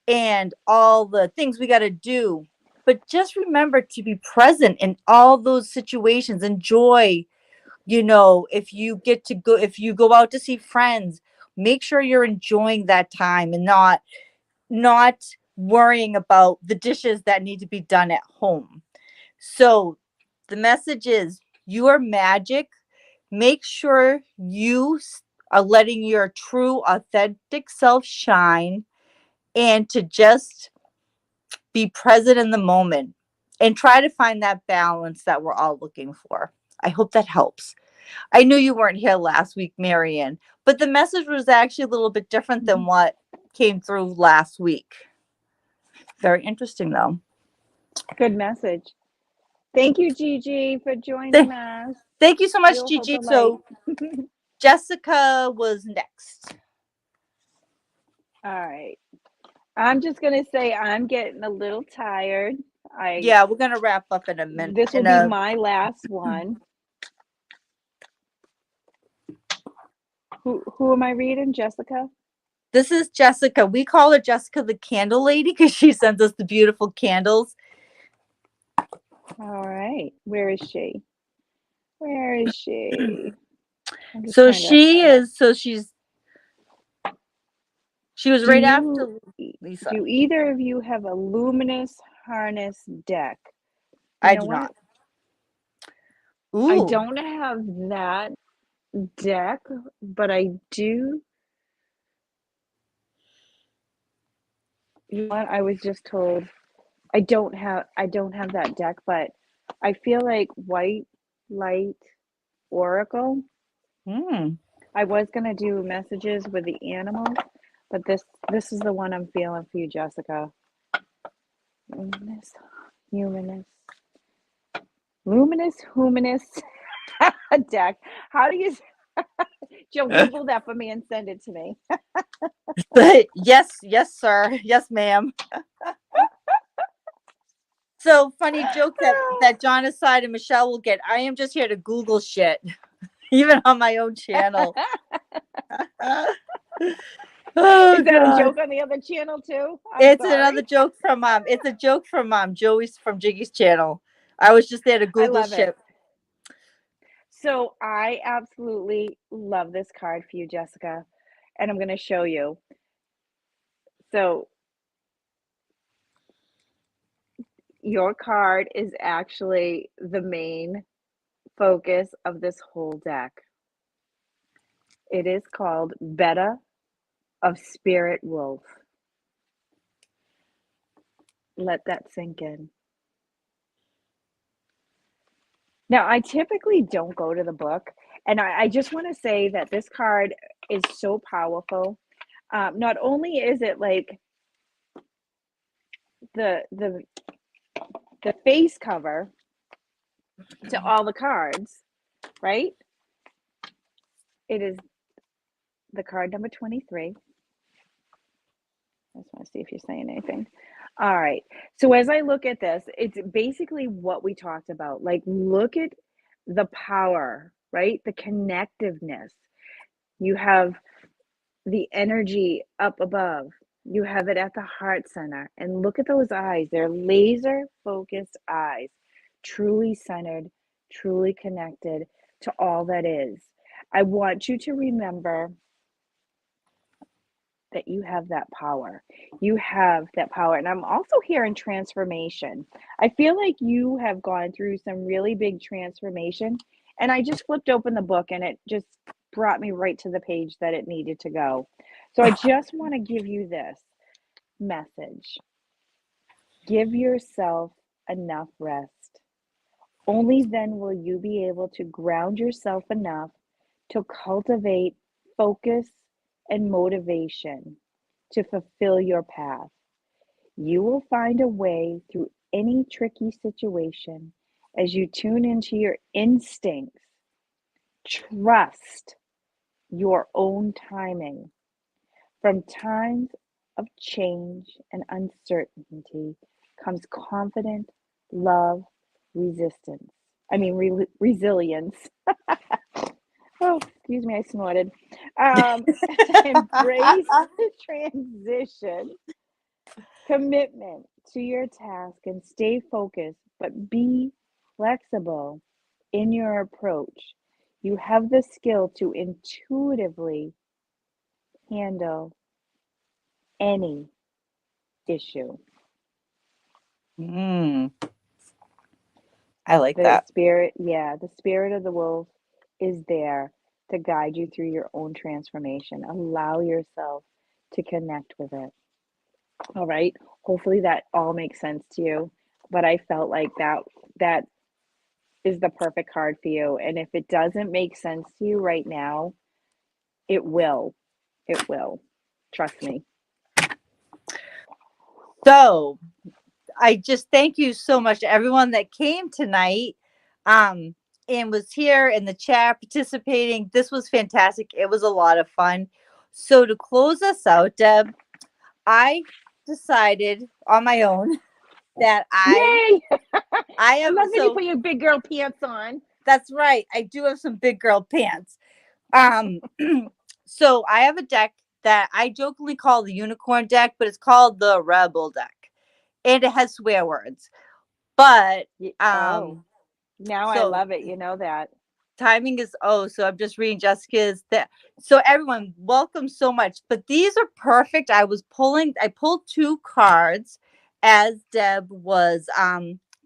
and all the things we got to do, but just remember to be present in all those situations. Enjoy, if you go out to see friends, make sure you're enjoying that time and not worrying about the dishes that need to be done at home. So the message is, you are magic. Make sure you are letting your true, authentic self shine, and to just be present in the moment and try to find that balance that we're all looking for. I hope that helps. I knew you weren't here last week, Marian, but the message was actually a little bit different than what came through last week. Very interesting, though. Good message. Thank you, Gigi, for joining Th- us. Thank you so much, You'll hold Gigi. the light. So Jessica was next. All right. I'm just gonna say I'm getting a little tired. Yeah, we're gonna wrap up in a minute. This will be my last one. Who am I reading? Jessica? This is Jessica. We call her Jessica the Candle Lady because she sends us the beautiful candles. All right. Where is she? Where is she? So she was right after Lisa. Do either of you have a luminous harness deck? I do not. Ooh. I don't have that deck, but I do. You know what? I was just told I don't have that deck, but I feel like White Light Oracle. I was gonna do messages with the animals, but this is the one I'm feeling for you, Jessica. Luminous, humanous deck. How do you Joe, Google that for me and send it to me. Yes, sir. Yes, ma'am. So funny joke that John aside and Michelle will get. I am just here to Google shit, even on my own channel. Is that a joke on the other channel too? Another joke from It's a joke from Joey's from Jiggy's channel. I was just there to Google shit. It. So I absolutely love this card for you, Jessica, and I'm going to show you. So your card is actually the main focus of this whole deck. It is called Beta of Spirit Wolf. Let that sink in. Now, I typically don't go to the book, and I just want to say that this card is so powerful. Not only is it like the face cover to all the cards, right? It is the card number 23. I just want to see if you're saying anything. All right. So as I look at this, it's basically what we talked about. Like, look at the power, right? The connectiveness. You have the energy up above. You have it at the heart center. And look at those eyes. They're laser focused eyes, truly centered, truly connected to all that is. I want you to remember that you have that power. You have that power. And I'm also hearing transformation. I feel like you have gone through some really big transformation. And I just flipped open the book and it just brought me right to the page that it needed to go. So I just want to give you this message. Give yourself enough rest. Only then will you be able to ground yourself enough to cultivate focus and motivation to fulfill your path. You will find a way through any tricky situation as you tune into your instincts. Trust your own timing. From times of change and uncertainty comes confident love, resilience. Oh, excuse me, I snorted. Embrace the transition, commitment to your task, and stay focused, but be flexible in your approach. You have the skill to intuitively handle any issue. I like that. The spirit of the wolf is there to guide you through your own transformation. Allow yourself to connect with it. All right. Hopefully that all makes sense to you. But I felt like that is the perfect card for you. And if it doesn't make sense to you right now, it will. It will. Trust me. So I just thank you so much to everyone that came tonight. and was here in the chat participating. This was fantastic. It was a lot of fun. So to close us out, Deb, I decided on my own that Yay! I I am love when you so put your big girl pants on. that's right. I do have some big girl pants. Um so I have a deck that I jokingly call the unicorn deck, but it's called the rebel deck. And it has swear words. But Oh, now I so love it. You know that. timing is so I'm just reading Jessica's that so everyone welcome so much, but these are perfect. I pulled two cards as Deb was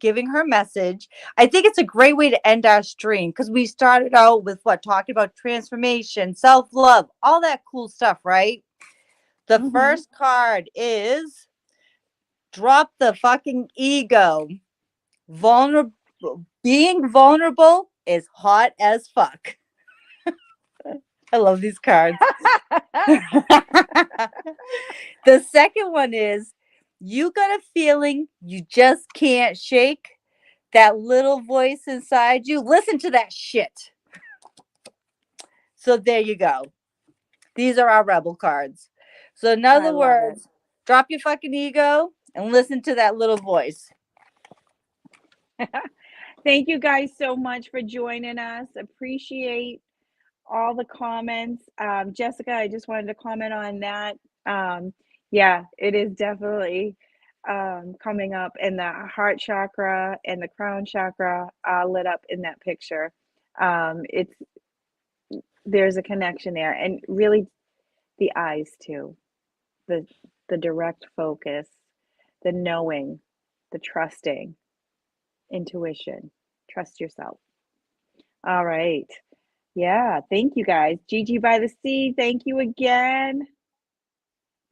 giving her message. I think it's a great way to end our stream because we started out with what talking about transformation, self-love, all that cool stuff, right? The Mm-hmm. first card is drop the fucking ego. Vulnerable Being vulnerable is hot as fuck. I love these cards. The second one is you got a feeling you just can't shake. That little voice inside you. Listen to that shit. So there you go. These are our rebel cards. So in I other love it. words, drop your fucking ego and listen to that little voice. Thank you guys so much for joining us. Appreciate all the comments. Jessica, I just wanted to comment on that. Yeah, it is definitely coming up, and the heart chakra and the crown chakra lit up in that picture. It's there's a connection there, and really the eyes too, the the direct focus, the knowing, the trusting, intuition. Trust yourself. All right. Yeah, thank you guys. Gigi by the Sea, thank you again.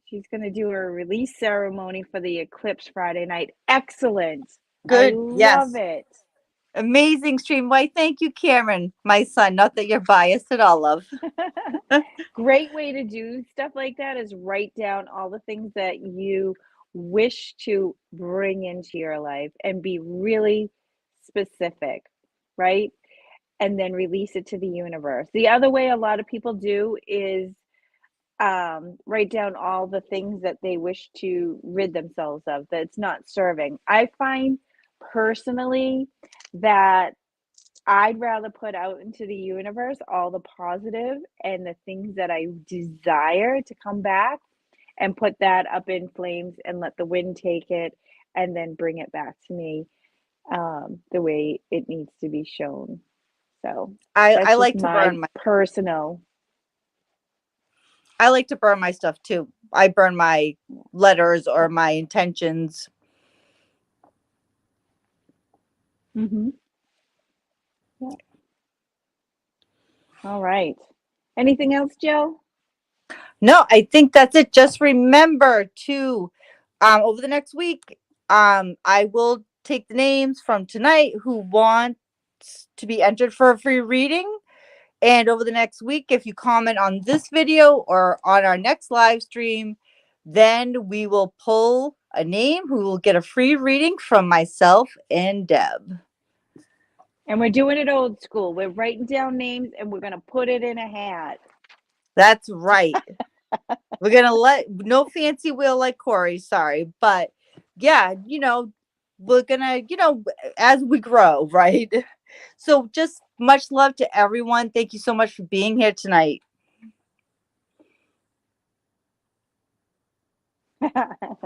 She's going to do her release ceremony for the eclipse Friday night. Excellent. I Good. love Yes. it. Amazing stream. Why, thank you, Cameron, my son. Not that you're biased at all, love. Great way to do stuff like that is write down all the things that you wish to bring into your life and be really specific, right? And then release it to the universe. The other way a lot of people do is write down all the things that they wish to rid themselves of that's not serving. I find personally that I'd rather put out into the universe all the positive and the things that I desire to come back and put that up in flames and let the wind take it and then bring it back to me the way it needs to be shown. So I that's just like to my burn my personal. I like to burn my stuff too. I burn my letters or my intentions. Mm-hmm. Yeah. All right. Anything else, Jill? No, I think that's it. Just remember to over the next week, I will take the names from tonight who want to be entered for a free reading. And over the next week, if you comment on this video or on our next live stream, then we will pull a name who will get a free reading from myself and Deb. And we're doing it old school. We're writing down names and we're going to put it in a hat. That's right. We're gonna let no fancy wheel like Corey, sorry. But yeah, we're gonna, as we grow, right? So just much love to everyone. Thank you so much for being here tonight.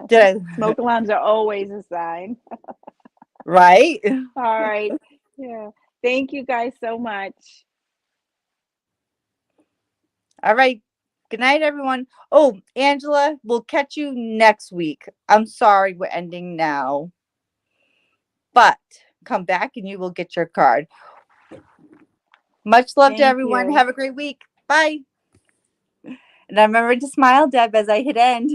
Did I Smoke alarms are always a sign. right? All right. Yeah. Thank you guys so much. All right. Good night, everyone. Oh, Angela, we'll catch you next week. I'm sorry we're ending now. But come back and you will get your card. Much love to Thank everyone. you. Have a great week. Bye. And I'm remembering to smile, Deb, as I hit end.